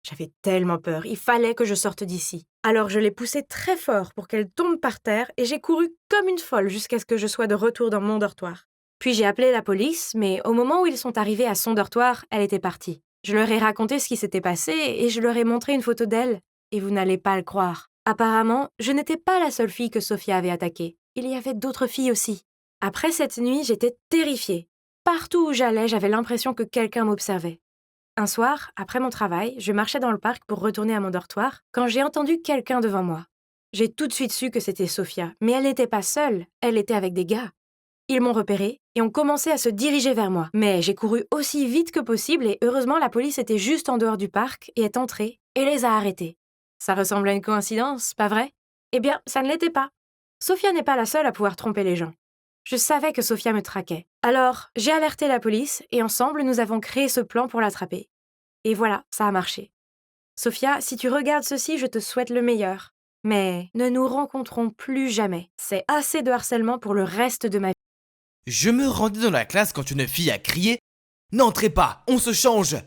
J'avais tellement peur, il fallait que je sorte d'ici. Alors je l'ai poussée très fort pour qu'elle tombe par terre et j'ai couru comme une folle jusqu'à ce que je sois de retour dans mon dortoir. Puis j'ai appelé la police, mais au moment où ils sont arrivés à son dortoir, elle était partie. Je leur ai raconté ce qui s'était passé et je leur ai montré une photo d'elle. Et vous n'allez pas le croire. Apparemment, je n'étais pas la seule fille que Sophia avait attaquée. Il y avait d'autres filles aussi. Après cette nuit, j'étais terrifiée. Partout où j'allais, j'avais l'impression que quelqu'un m'observait. Un soir, après mon travail, je marchais dans le parc pour retourner à mon dortoir quand j'ai entendu quelqu'un devant moi. J'ai tout de suite su que c'était Sophia, mais elle n'était pas seule, elle était avec des gars. Ils m'ont repérée et ont commencé à se diriger vers moi. Mais j'ai couru aussi vite que possible et heureusement la police était juste en dehors du parc et est entrée et les a arrêtés. Ça ressemble à une coïncidence, pas vrai? Eh bien, ça ne l'était pas. Sophia n'est pas la seule à pouvoir tromper les gens. Je savais que Sophia me traquait. Alors, j'ai alerté la police et ensemble, nous avons créé ce plan pour l'attraper. Et voilà, ça a marché. Sophia, si tu regardes ceci, je te souhaite le meilleur. Mais ne nous rencontrons plus jamais. C'est assez de harcèlement pour le reste de ma vie. Je me rendais dans la classe quand une fille a crié « N'entrez pas, on se change !»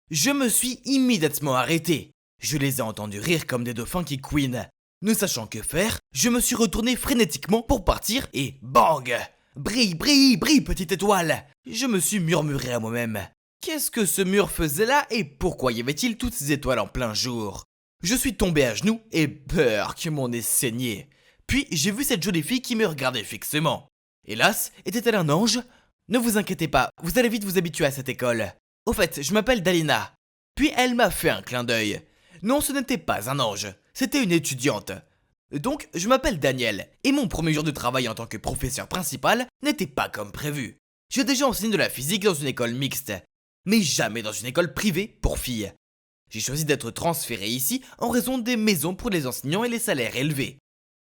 Je me suis immédiatement arrêté. Je les ai entendus rire comme des dauphins qui couinent. Ne sachant que faire, je me suis retourné frénétiquement pour partir et bang! Brille, brille, brille, petite étoile! Je me suis murmuré à moi-même. Qu'est-ce que ce mur faisait là et pourquoi y avait-il toutes ces étoiles en plein jour? Je suis tombé à genoux et peur que mon nez saignait. Puis j'ai vu cette jolie fille qui me regardait fixement. Hélas, était-elle un ange? Ne vous inquiétez pas, vous allez vite vous habituer à cette école. Au fait, je m'appelle Dalina. Puis elle m'a fait un clin d'œil. Non, ce n'était pas un ange, c'était une étudiante. Donc, je m'appelle Daniel, et mon premier jour de travail en tant que professeur principal n'était pas comme prévu. J'ai déjà enseigné de la physique dans une école mixte, mais jamais dans une école privée pour filles. J'ai choisi d'être transféré ici en raison des maisons pour les enseignants et les salaires élevés.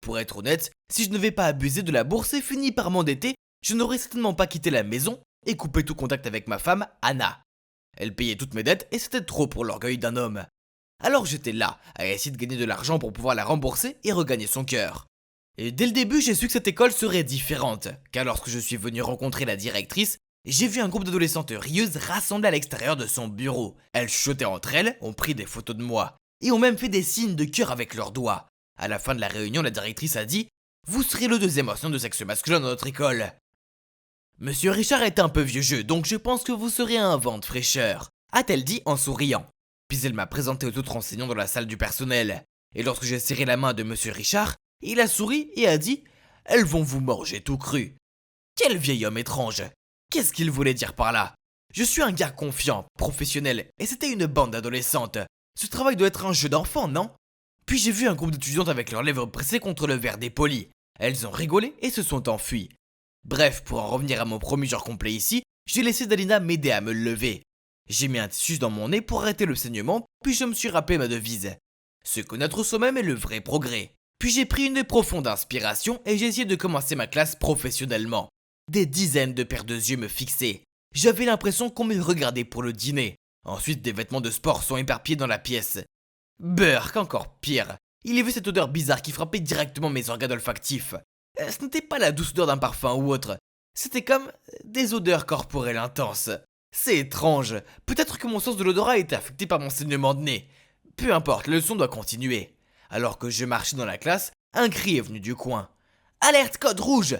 Pour être honnête, si je ne vais pas abuser de la bourse et finir par m'endetter, je n'aurais certainement pas quitté la maison et coupé tout contact avec ma femme, Anna. Elle payait toutes mes dettes et c'était trop pour l'orgueil d'un homme. Alors j'étais là, à essayer de gagner de l'argent pour pouvoir la rembourser et regagner son cœur. Et dès le début, j'ai su que cette école serait différente, car lorsque je suis venu rencontrer la directrice, j'ai vu un groupe d'adolescentes rieuses rassemblées à l'extérieur de son bureau. Elles chuchotaient entre elles, ont pris des photos de moi, et ont même fait des signes de cœur avec leurs doigts. À la fin de la réunion, la directrice a dit « Vous serez le deuxième enseignant de sexe masculin dans notre école. » Monsieur Richard est un peu vieux jeu, donc je pense que vous serez un vent de fraîcheur, a-t-elle dit en souriant. Puis elle m'a présenté aux autres enseignants dans la salle du personnel. Et lorsque j'ai serré la main de Monsieur Richard, il a souri et a dit « Elles vont vous manger tout cru. » Quel vieil homme étrange. Qu'est-ce qu'il voulait dire par là? Je suis un gars confiant, professionnel, et c'était une bande d'adolescentes. Ce travail doit être un jeu d'enfant, non? Puis j'ai vu un groupe d'étudiantes avec leurs lèvres pressées contre le verre dépoli. Elles ont rigolé et se sont enfuies. Bref, pour en revenir à mon premier jour complet ici, j'ai laissé Dalina m'aider à me lever. J'ai mis un tissu dans mon nez pour arrêter le saignement, puis je me suis rappelé ma devise. Se connaître soi-même est le vrai progrès. Puis j'ai pris une profonde inspiration et j'ai essayé de commencer ma classe professionnellement. Des dizaines de paires de yeux me fixaient. J'avais l'impression qu'on me regardait pour le dîner. Ensuite, des vêtements de sport sont éparpillés dans la pièce. Burk, encore pire. Il y avait cette odeur bizarre qui frappait directement mes organes olfactifs. Ce n'était pas la douce odeur d'un parfum ou autre. C'était comme des odeurs corporelles intenses. C'est étrange. Peut-être que mon sens de l'odorat a été affecté par mon saignement de nez. Peu importe, la leçon doit continuer. Alors que je marchais dans la classe, un cri est venu du coin. Alerte code rouge!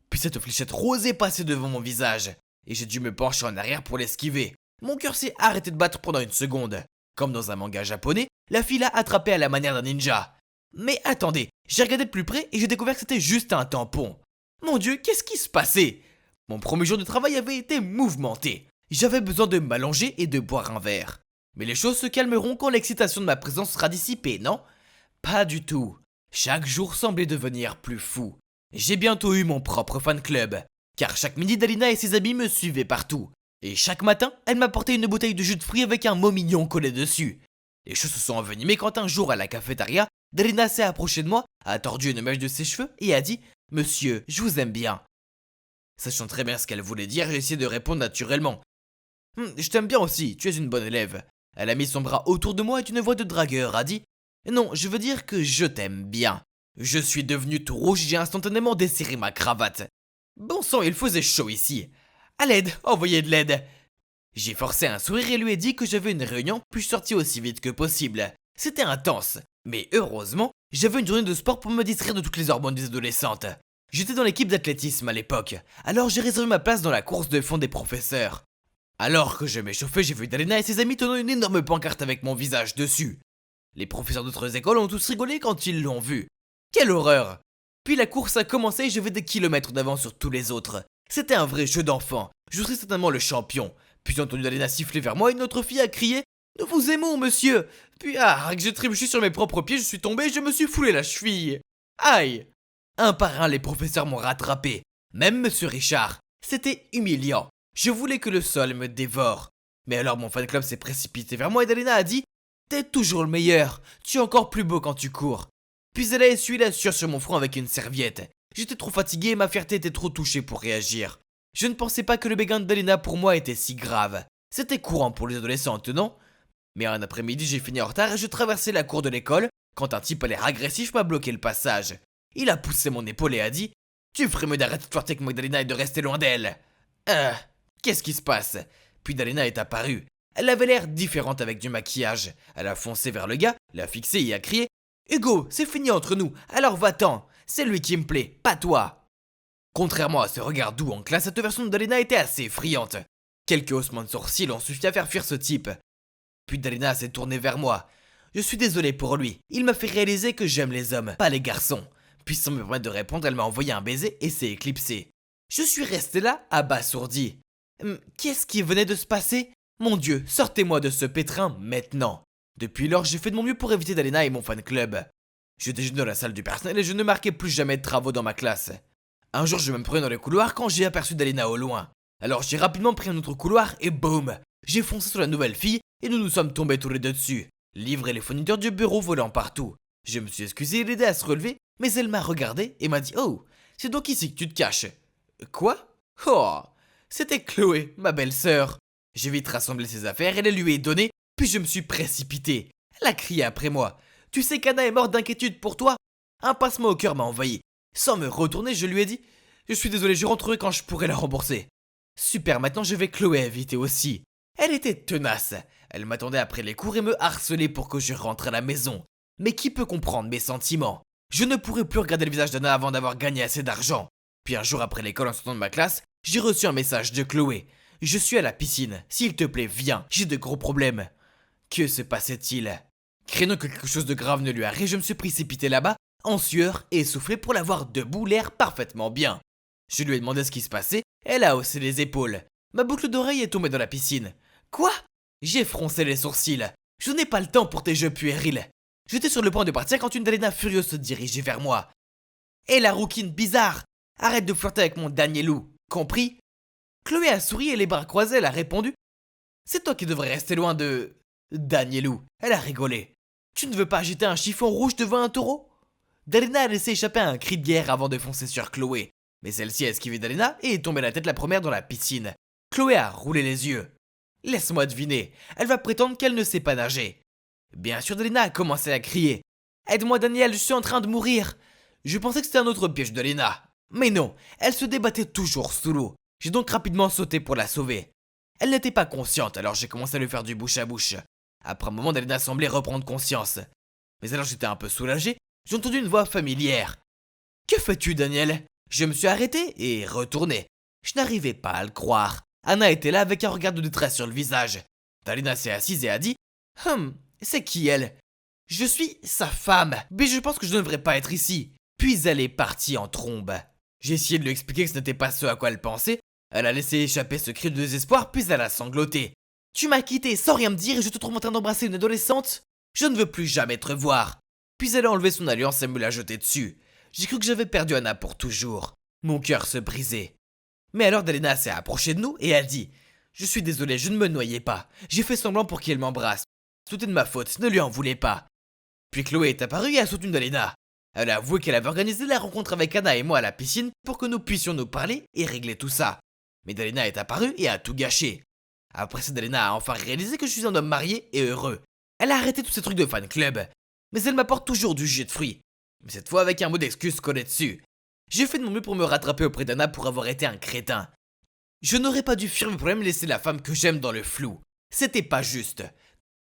Puis cette fléchette rose est passée devant mon visage. Et j'ai dû me pencher en arrière pour l'esquiver. Mon cœur s'est arrêté de battre pendant une seconde. Comme dans un manga japonais, la fille l'a attrapé à la manière d'un ninja. Mais attendez, j'ai regardé de plus près et j'ai découvert que c'était juste un tampon. Mon Dieu, qu'est-ce qui se passait? Mon premier jour de travail avait été mouvementé. J'avais besoin de m'allonger et de boire un verre. Mais les choses se calmeront quand l'excitation de ma présence sera dissipée, non? Pas du tout. Chaque jour semblait devenir plus fou. J'ai bientôt eu mon propre fan club, car chaque midi Dalina et ses amis me suivaient partout. Et chaque matin, elle m'apportait une bouteille de jus de fruits avec un mot mignon collé dessus. Les choses se sont envenimées quand un jour à la cafétéria, Dalina s'est approchée de moi, a tordu une mèche de ses cheveux et a dit « Monsieur, je vous aime bien ». Sachant très bien ce qu'elle voulait dire, j'ai essayé de répondre naturellement. « Je t'aime bien aussi, tu es une bonne élève ». Elle a mis son bras autour de moi et d'une voix de dragueur a dit « Non, je veux dire que je t'aime bien ». Je suis devenu tout rouge et j'ai instantanément desserré ma cravate. Bon sang, il faisait chaud ici. À l'aide, envoyez de l'aide. J'ai forcé un sourire et lui ai dit que j'avais une réunion, puis je suis sorti aussi vite que possible. C'était intense, mais heureusement, j'avais une journée de sport pour me distraire de toutes les hormones des adolescentes. J'étais dans l'équipe d'athlétisme à l'époque, alors j'ai réservé ma place dans la course de fond des professeurs. Alors que je m'échauffais, j'ai vu Dalina et ses amis tenant une énorme pancarte avec mon visage dessus. Les professeurs d'autres écoles ont tous rigolé quand ils l'ont vu. Quelle horreur! Puis la course a commencé et j'avais des kilomètres d'avance sur tous les autres. C'était un vrai jeu d'enfant. Je serais certainement le champion. Puis j'ai entendu Dalina siffler vers moi et une autre fille a crié « Nous vous aimons, monsieur !» Puis que j'ai trébuché sur mes propres pieds, je suis tombé et je me suis foulé la cheville. Aïe! Un par un, les professeurs m'ont rattrapé. Même monsieur Richard. C'était humiliant. Je voulais que le sol me dévore. Mais alors mon fan club s'est précipité vers moi et Dalina a dit « T'es toujours le meilleur. Tu es encore plus beau quand tu cours. » Puis elle a essuyé la sueur sur mon front avec une serviette. J'étais trop fatigué et ma fierté était trop touchée pour réagir. Je ne pensais pas que le béguin de Dalina pour moi était si grave. C'était courant pour les adolescentes, non? Mais un après-midi, j'ai fini en retard et je traversais la cour de l'école quand un type à l'air agressif m'a bloqué le passage. Il a poussé mon épaule et a dit « Tu ferais mieux d'arrêter de flirter avec Magdalena et de rester loin d'elle. » Qu'est-ce qui se passe? Puis Dalina est apparue. Elle avait l'air différente avec du maquillage. Elle a foncé vers le gars, l'a fixé et a crié « Hugo, c'est fini entre nous, alors va-t'en. C'est lui qui me plaît, pas toi. » Contrairement à ce regard doux en classe, cette version de Dalina était assez effrayante. Quelques haussements de sourcils ont suffi à faire fuir ce type. Puis Dalina s'est tournée vers moi. Je suis désolé pour lui, il m'a fait réaliser que j'aime les hommes, pas les garçons. Puis sans me permettre de répondre, elle m'a envoyé un baiser et s'est éclipsée. Je suis resté là, abasourdi. Qu'est-ce qui venait de se passer? Mon Dieu, sortez-moi de ce pétrin maintenant. Depuis lors, j'ai fait de mon mieux pour éviter Dalina et mon fan club. Je déjeunais dans la salle du personnel et je ne marquais plus jamais de travaux dans ma classe. Un jour, je me promenais dans le couloir quand j'ai aperçu Dalina au loin. Alors j'ai rapidement pris un autre couloir et boum! J'ai foncé sur la nouvelle fille et nous nous sommes tombés tous les deux dessus. Livres et les fournitures du bureau volant partout. Je me suis excusé et l'aidé à se relever, mais elle m'a regardé et m'a dit « Oh, c'est donc ici que tu te caches !» Quoi ? Oh, c'était Chloé, ma belle-sœur. J'ai vite rassemblé ses affaires et les lui ai données, puis je me suis précipité. Elle a crié après moi. « Tu sais qu'Anna est morte d'inquiétude pour toi ?» Un pincement au cœur m'a envahi. Sans me retourner, je lui ai dit « Je suis désolé, je rentrerai quand je pourrai la rembourser. » Super, maintenant je vais Chloé inviter aussi. Elle était tenace. Elle m'attendait après les cours et me harcelait pour que je rentre à la maison. Mais qui peut comprendre mes sentiments ? Je ne pourrais plus regarder le visage d'Anna avant d'avoir gagné assez d'argent. Puis un jour après l'école en sortant de ma classe, j'ai reçu un message de Chloé. « Je suis à la piscine. S'il te plaît, viens. J'ai de gros problèmes. » Que se passait-il ? Craignant que quelque chose de grave ne lui arrive, je me suis précipité là-bas, en sueur et essoufflé pour la voir debout, l'air parfaitement bien. Je lui ai demandé ce qui se passait, elle a haussé les épaules. Ma boucle d'oreille est tombée dans la piscine. Quoi ? J'ai froncé les sourcils. Je n'ai pas le temps pour tes jeux puérils. J'étais sur le point de partir quand une Dalena furieuse se dirigeait vers moi. Hé la rouquine bizarre, arrête de flirter avec mon Danielou, compris ? Chloé a souri et les bras croisés, elle a répondu. C'est toi qui devrais rester loin de... Danielou. Elle a rigolé. Tu ne veux pas agiter un chiffon rouge devant un taureau ? Dalena a laissé échapper un cri de guerre avant de foncer sur Chloé. Mais celle-ci a esquivé Dalena et est tombée la tête la première dans la piscine. Chloé a roulé les yeux. Laisse-moi deviner, elle va prétendre qu'elle ne sait pas nager. Bien sûr, Dalena a commencé à crier. Aide-moi Daniel, je suis en train de mourir. Je pensais que c'était un autre piège de Dalena. Mais non, elle se débattait toujours sous l'eau. J'ai donc rapidement sauté pour la sauver. Elle n'était pas consciente, alors j'ai commencé à lui faire du bouche à bouche. Après un moment, Dalena semblait reprendre conscience. Mais alors j'étais un peu soulagé, j'ai entendu une voix familière. Que fais-tu, Daniel ? Je me suis arrêté et retourné. Je n'arrivais pas à le croire. Anna était là avec un regard de détresse sur le visage. Dalena s'est assise et a dit « c'est qui elle ? Je suis sa femme, mais je pense que je ne devrais pas être ici. » Puis elle est partie en trombe. J'ai essayé de lui expliquer que ce n'était pas ce à quoi elle pensait. Elle a laissé échapper ce cri de désespoir, puis elle a sangloté. « Tu m'as quitté sans rien me dire et je te trouve en train d'embrasser une adolescente ? Je ne veux plus jamais te revoir. » Puis elle a enlevé son alliance et me l'a jetée dessus. J'ai cru que j'avais perdu Anna pour toujours. Mon cœur se brisait. Mais alors Dalena s'est approchée de nous et a dit « Je suis désolé, je ne me noyais pas. J'ai fait semblant pour qu'elle m'embrasse. Tout est de ma faute, ne lui en voulez pas. » Puis Chloé est apparue et a soutenu Dalena. Elle a avoué qu'elle avait organisé la rencontre avec Anna et moi à la piscine pour que nous puissions nous parler et régler tout ça. Mais Dalena est apparue et a tout gâché. Après ça, Dalena a enfin réalisé que je suis un homme marié et heureux. Elle a arrêté tous ces trucs de fan club. Mais elle m'apporte toujours du jus de fruits. Mais cette fois avec un mot d'excuse collé dessus. J'ai fait de mon mieux pour me rattraper auprès d'Anna pour avoir été un crétin. Je n'aurais pas dû fuir mes problèmes et laisser la femme que j'aime dans le flou. C'était pas juste.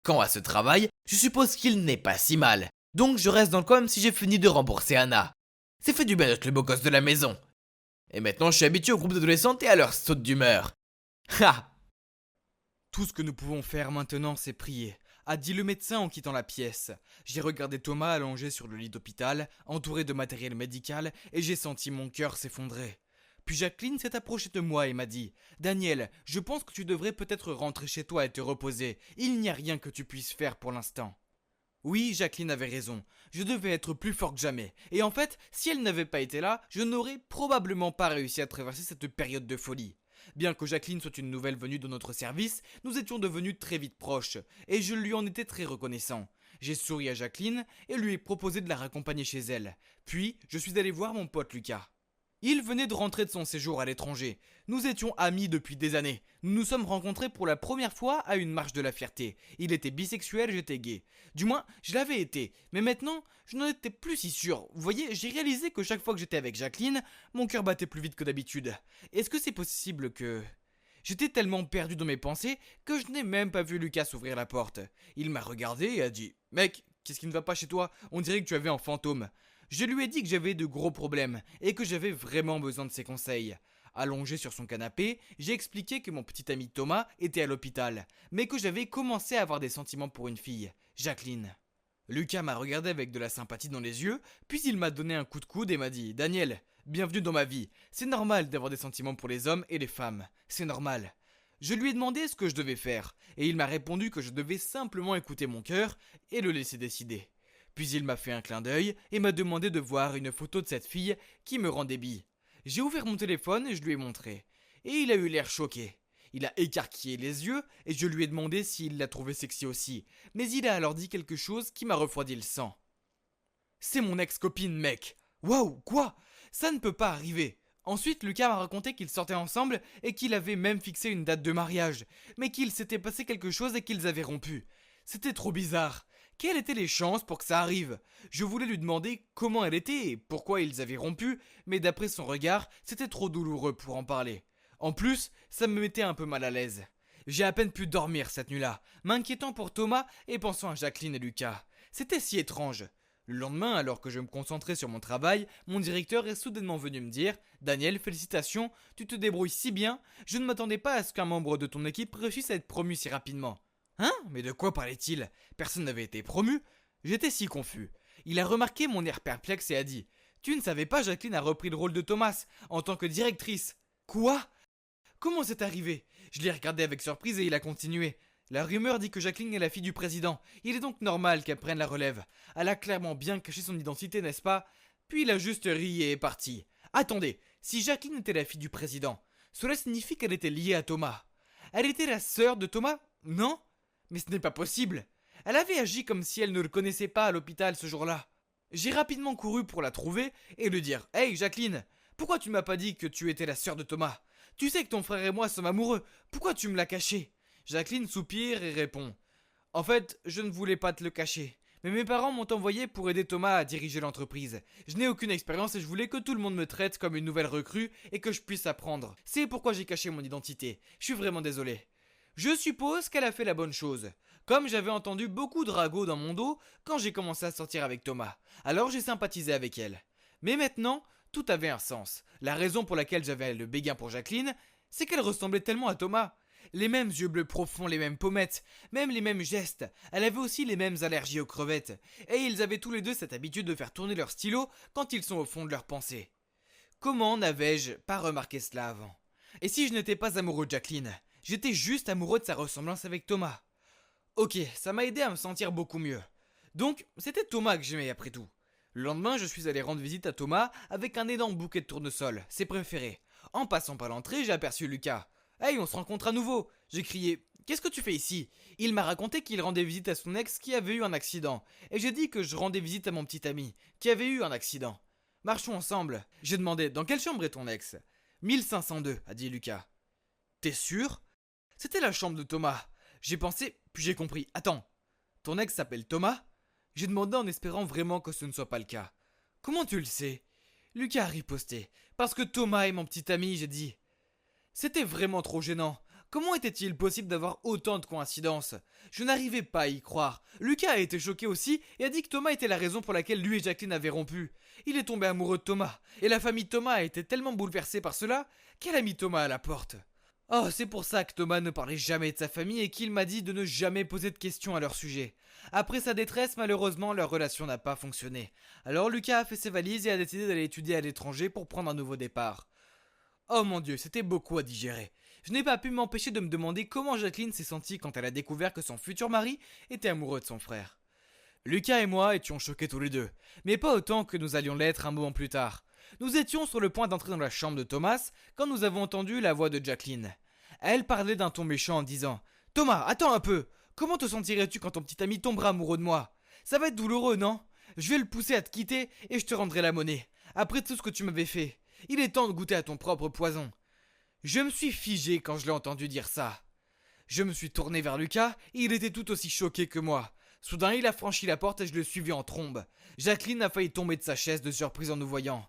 Quant à ce travail, je suppose qu'il n'est pas si mal. Donc je reste dans le coin même si j'ai fini de rembourser Anna. C'est fait du bien d'être le beau gosse de la maison. Et maintenant je suis habitué au groupe d'adolescentes et à leur saute d'humeur. Ha ! Tout ce que nous pouvons faire maintenant, c'est prier, a dit le médecin en quittant la pièce. J'ai regardé Thomas allongé sur le lit d'hôpital, entouré de matériel médical, et j'ai senti mon cœur s'effondrer. Puis Jacqueline s'est approchée de moi et m'a dit « Daniel, je pense que tu devrais peut-être rentrer chez toi et te reposer. Il n'y a rien que tu puisses faire pour l'instant. » Oui, Jacqueline avait raison. Je devais être plus fort que jamais. Et en fait, si elle n'avait pas été là, je n'aurais probablement pas réussi à traverser cette période de folie. Bien que Jacqueline soit une nouvelle venue dans notre service, nous étions devenus très vite proches, et je lui en étais très reconnaissant. J'ai souri à Jacqueline et lui ai proposé de la raccompagner chez elle. Puis, je suis allé voir mon pote Lucas. Il venait de rentrer de son séjour à l'étranger. Nous étions amis depuis des années. Nous nous sommes rencontrés pour la première fois à une marche de la fierté. Il était bisexuel, j'étais gay. Du moins, je l'avais été. Mais maintenant, je n'en étais plus si sûr. Vous voyez, j'ai réalisé que chaque fois que j'étais avec Jacqueline, mon cœur battait plus vite que d'habitude. Est-ce que c'est possible que... J'étais tellement perdu dans mes pensées que je n'ai même pas vu Lucas ouvrir la porte. Il m'a regardé et a dit « Mec, qu'est-ce qui ne va pas chez toi ? On dirait que tu avais un fantôme. » Je lui ai dit que j'avais de gros problèmes et que j'avais vraiment besoin de ses conseils. Allongé sur son canapé, j'ai expliqué que mon petit ami Thomas était à l'hôpital, mais que j'avais commencé à avoir des sentiments pour une fille, Jacqueline. Lucas m'a regardé avec de la sympathie dans les yeux, puis il m'a donné un coup de coude et m'a dit « Daniel, bienvenue dans ma vie. C'est normal d'avoir des sentiments pour les hommes et les femmes. C'est normal. » Je lui ai demandé ce que je devais faire, et il m'a répondu que je devais simplement écouter mon cœur et le laisser décider. Puis il m'a fait un clin d'œil et m'a demandé de voir une photo de cette fille qui me rendait bi. J'ai ouvert mon téléphone et je lui ai montré. Et il a eu l'air choqué. Il a écarquillé les yeux et je lui ai demandé s'il la trouvait sexy aussi. Mais il a alors dit quelque chose qui m'a refroidi le sang. C'est mon ex-copine, mec. Waouh, quoi? Ça ne peut pas arriver. Ensuite, Lucas m'a raconté qu'ils sortaient ensemble et qu'il avait même fixé une date de mariage, mais qu'il s'était passé quelque chose et qu'ils avaient rompu. C'était trop bizarre. Quelles étaient les chances pour que ça arrive? Je voulais lui demander comment elle était et pourquoi ils avaient rompu, mais d'après son regard, c'était trop douloureux pour en parler. En plus, ça me mettait un peu mal à l'aise. J'ai à peine pu dormir cette nuit-là, m'inquiétant pour Thomas et pensant à Jacqueline et Lucas. C'était si étrange. Le lendemain, alors que je me concentrais sur mon travail, mon directeur est soudainement venu me dire « Daniel, félicitations, tu te débrouilles si bien, je ne m'attendais pas à ce qu'un membre de ton équipe réussisse à être promu si rapidement. » Hein? Mais de quoi parlait-il? Personne n'avait été promu? J'étais si confus. Il a remarqué mon air perplexe et a dit « Tu ne savais pas, Jacqueline a repris le rôle de Thomas en tant que directrice. » Quoi? Comment c'est arrivé? Je l'ai regardé avec surprise et il a continué. La rumeur dit que Jacqueline est la fille du président. Il est donc normal qu'elle prenne la relève. Elle a clairement bien caché son identité, n'est-ce pas? Puis il a juste ri et est parti. Attendez, si Jacqueline était la fille du président, cela signifie qu'elle était liée à Thomas. Elle était la sœur de Thomas? Non? Mais ce n'est pas possible. Elle avait agi comme si elle ne le connaissait pas à l'hôpital ce jour-là. J'ai rapidement couru pour la trouver et lui dire « Hey Jacqueline, pourquoi tu m'as pas dit que tu étais la sœur de Thomas? Tu sais que ton frère et moi sommes amoureux, pourquoi tu me l'as caché ?» Jacqueline soupire et répond « En fait, je ne voulais pas te le cacher, mais mes parents m'ont envoyé pour aider Thomas à diriger l'entreprise. Je n'ai aucune expérience et je voulais que tout le monde me traite comme une nouvelle recrue et que je puisse apprendre. C'est pourquoi j'ai caché mon identité. Je suis vraiment désolé. » Je suppose qu'elle a fait la bonne chose. Comme j'avais entendu beaucoup de ragots dans mon dos quand j'ai commencé à sortir avec Thomas, alors j'ai sympathisé avec elle. Mais maintenant, tout avait un sens. La raison pour laquelle j'avais le béguin pour Jacqueline, c'est qu'elle ressemblait tellement à Thomas. Les mêmes yeux bleus profonds, les mêmes pommettes, même les mêmes gestes. Elle avait aussi les mêmes allergies aux crevettes. Et ils avaient tous les deux cette habitude de faire tourner leur stylo quand ils sont au fond de leurs pensées. Comment n'avais-je pas remarqué cela avant? Et si je n'étais pas amoureux de Jacqueline? J'étais juste amoureux de sa ressemblance avec Thomas. Ok, ça m'a aidé à me sentir beaucoup mieux. Donc, c'était Thomas que j'aimais après tout. Le lendemain, je suis allé rendre visite à Thomas avec un énorme bouquet de tournesol, ses préférés. En passant par l'entrée, j'ai aperçu Lucas. Hey, on se rencontre à nouveau! J'ai crié. Qu'est-ce que tu fais ici? Il m'a raconté qu'il rendait visite à son ex qui avait eu un accident. Et j'ai dit que je rendais visite à mon petit ami, qui avait eu un accident. Marchons ensemble. J'ai demandé, dans quelle chambre est ton ex? 1502, a dit Lucas. T'es sûr? C'était la chambre de Thomas. J'ai pensé, puis j'ai compris. Attends, ton ex s'appelle Thomas? J'ai demandé en espérant vraiment que ce ne soit pas le cas. Comment tu le sais? Lucas a riposté. Parce que Thomas est mon petit ami, j'ai dit. C'était vraiment trop gênant. Comment était-il possible d'avoir autant de coïncidences? Je n'arrivais pas à y croire. Lucas a été choqué aussi et a dit que Thomas était la raison pour laquelle lui et Jacqueline avaient rompu. Il est tombé amoureux de Thomas. Et la famille de Thomas a été tellement bouleversée par cela qu'elle a mis Thomas à la porte. Oh, c'est pour ça que Thomas ne parlait jamais de sa famille et qu'il m'a dit de ne jamais poser de questions à leur sujet. Après sa détresse, malheureusement, leur relation n'a pas fonctionné. Alors Lucas a fait ses valises et a décidé d'aller étudier à l'étranger pour prendre un nouveau départ. Oh mon Dieu, c'était beaucoup à digérer. Je n'ai pas pu m'empêcher de me demander comment Jacqueline s'est sentie quand elle a découvert que son futur mari était amoureux de son frère. Lucas et moi étions choqués tous les deux, mais pas autant que nous allions l'être un moment plus tard. Nous étions sur le point d'entrer dans la chambre de Thomas quand nous avons entendu la voix de Jacqueline. Elle parlait d'un ton méchant en disant « Thomas, attends un peu! Comment te sentirais-tu quand ton petit ami tombera amoureux de moi? Ça va être douloureux, non? Je vais le pousser à te quitter et je te rendrai la monnaie. Après tout ce que tu m'avais fait. Il est temps de goûter à ton propre poison. » Je me suis figé quand je l'ai entendu dire ça. Je me suis tourné vers Lucas et il était tout aussi choqué que moi. Soudain, il a franchi la porte et je le suivis en trombe. Jacqueline a failli tomber de sa chaise de surprise en nous voyant.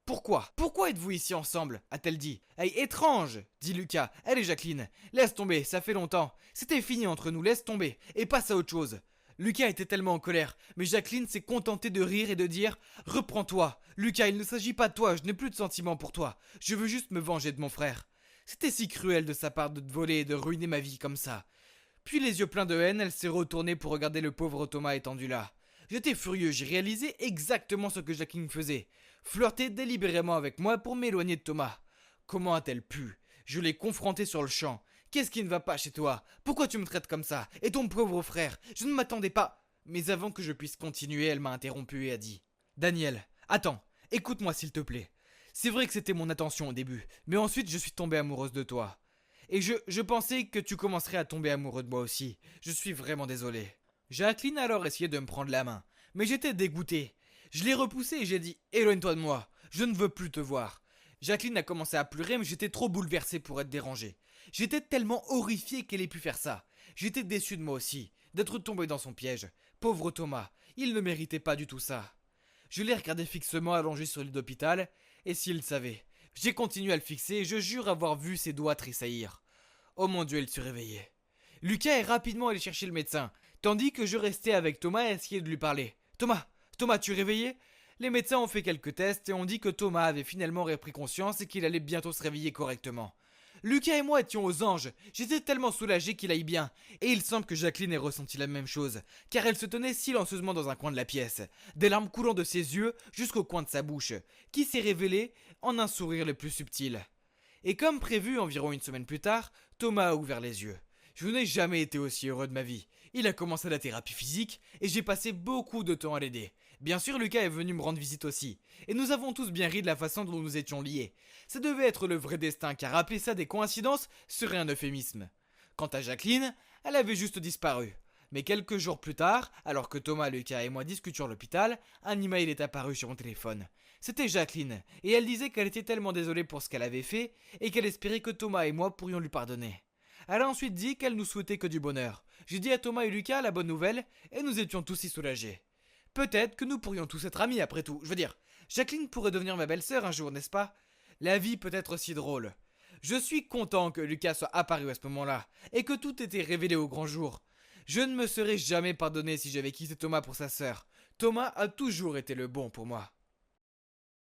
Pourquoi? Pourquoi êtes-vous ici ensemble? A-t-elle dit. Hey, étrange, dit Lucas. Allez Jacqueline, laisse tomber, ça fait longtemps. C'était fini entre nous, laisse tomber, et passe à autre chose. Lucas était tellement en colère, mais Jacqueline s'est contentée de rire et de dire « Reprends-toi, Lucas, il ne s'agit pas de toi, je n'ai plus de sentiments pour toi. Je veux juste me venger de mon frère. » C'était si cruel de sa part de te voler et de ruiner ma vie comme ça. Puis les yeux pleins de haine, elle s'est retournée pour regarder le pauvre Thomas étendu là. J'étais furieux, j'ai réalisé exactement ce que Jacqueline faisait. Flirter délibérément avec moi pour m'éloigner de Thomas. Comment a-t-elle pu? Je l'ai confrontée sur le champ. Qu'est-ce qui ne va pas chez toi? Pourquoi tu me traites comme ça? Et ton pauvre frère? Je ne m'attendais pas. Mais avant que je puisse continuer, elle m'a interrompu et a dit « Daniel, attends, écoute-moi s'il te plaît. C'est vrai que c'était mon intention au début, mais ensuite je suis tombée amoureuse de toi. Et je pensais que tu commencerais à tomber amoureux de moi aussi. Je suis vraiment désolé. Jacqueline a alors essayé de me prendre la main, mais j'étais dégoûté. Je l'ai repoussé et j'ai dit « Éloigne-toi de moi, je ne veux plus te voir ». Jacqueline a commencé à pleurer mais j'étais trop bouleversé pour être dérangé. J'étais tellement horrifié qu'elle ait pu faire ça. J'étais déçu de moi aussi, d'être tombé dans son piège. Pauvre Thomas, il ne méritait pas du tout ça. Je l'ai regardé fixement allongé sur le lit d'hôpital, et s'il savait. J'ai continué à le fixer et je jure avoir vu ses doigts tressaillir. Oh mon Dieu, il se réveillait. Lucas est rapidement allé chercher le médecin, tandis que je restais avec Thomas et essayais de lui parler. Thomas, tu es réveillé ? Les médecins ont fait quelques tests et ont dit que Thomas avait finalement repris conscience et qu'il allait bientôt se réveiller correctement. Lucas et moi étions aux anges, j'étais tellement soulagé qu'il aille bien, et il semble que Jacqueline ait ressenti la même chose, car elle se tenait silencieusement dans un coin de la pièce, des larmes coulant de ses yeux jusqu'au coin de sa bouche, qui s'est révélée en un sourire le plus subtil. Et comme prévu environ une semaine plus tard, Thomas a ouvert les yeux. Je n'ai jamais été aussi heureux de ma vie. Il a commencé la thérapie physique et j'ai passé beaucoup de temps à l'aider. Bien sûr, Lucas est venu me rendre visite aussi. Et nous avons tous bien ri de la façon dont nous étions liés. Ça devait être le vrai destin car appeler ça des coïncidences serait un euphémisme. Quant à Jacqueline, elle avait juste disparu. Mais quelques jours plus tard, alors que Thomas, Lucas et moi discutions à l'hôpital, un email est apparu sur mon téléphone. C'était Jacqueline, et elle disait qu'elle était tellement désolée pour ce qu'elle avait fait, et qu'elle espérait que Thomas et moi pourrions lui pardonner. Elle a ensuite dit qu'elle nous souhaitait que du bonheur. J'ai dit à Thomas et Lucas la bonne nouvelle, et nous étions tous si soulagés. Peut-être que nous pourrions tous être amis après tout. Je veux dire, Jacqueline pourrait devenir ma belle-sœur un jour, n'est-ce pas ? La vie peut être si drôle. Je suis content que Lucas soit apparu à ce moment-là, et que tout était révélé au grand jour. Je ne me serais jamais pardonné si j'avais quitté Thomas pour sa sœur. Thomas a toujours été le bon pour moi.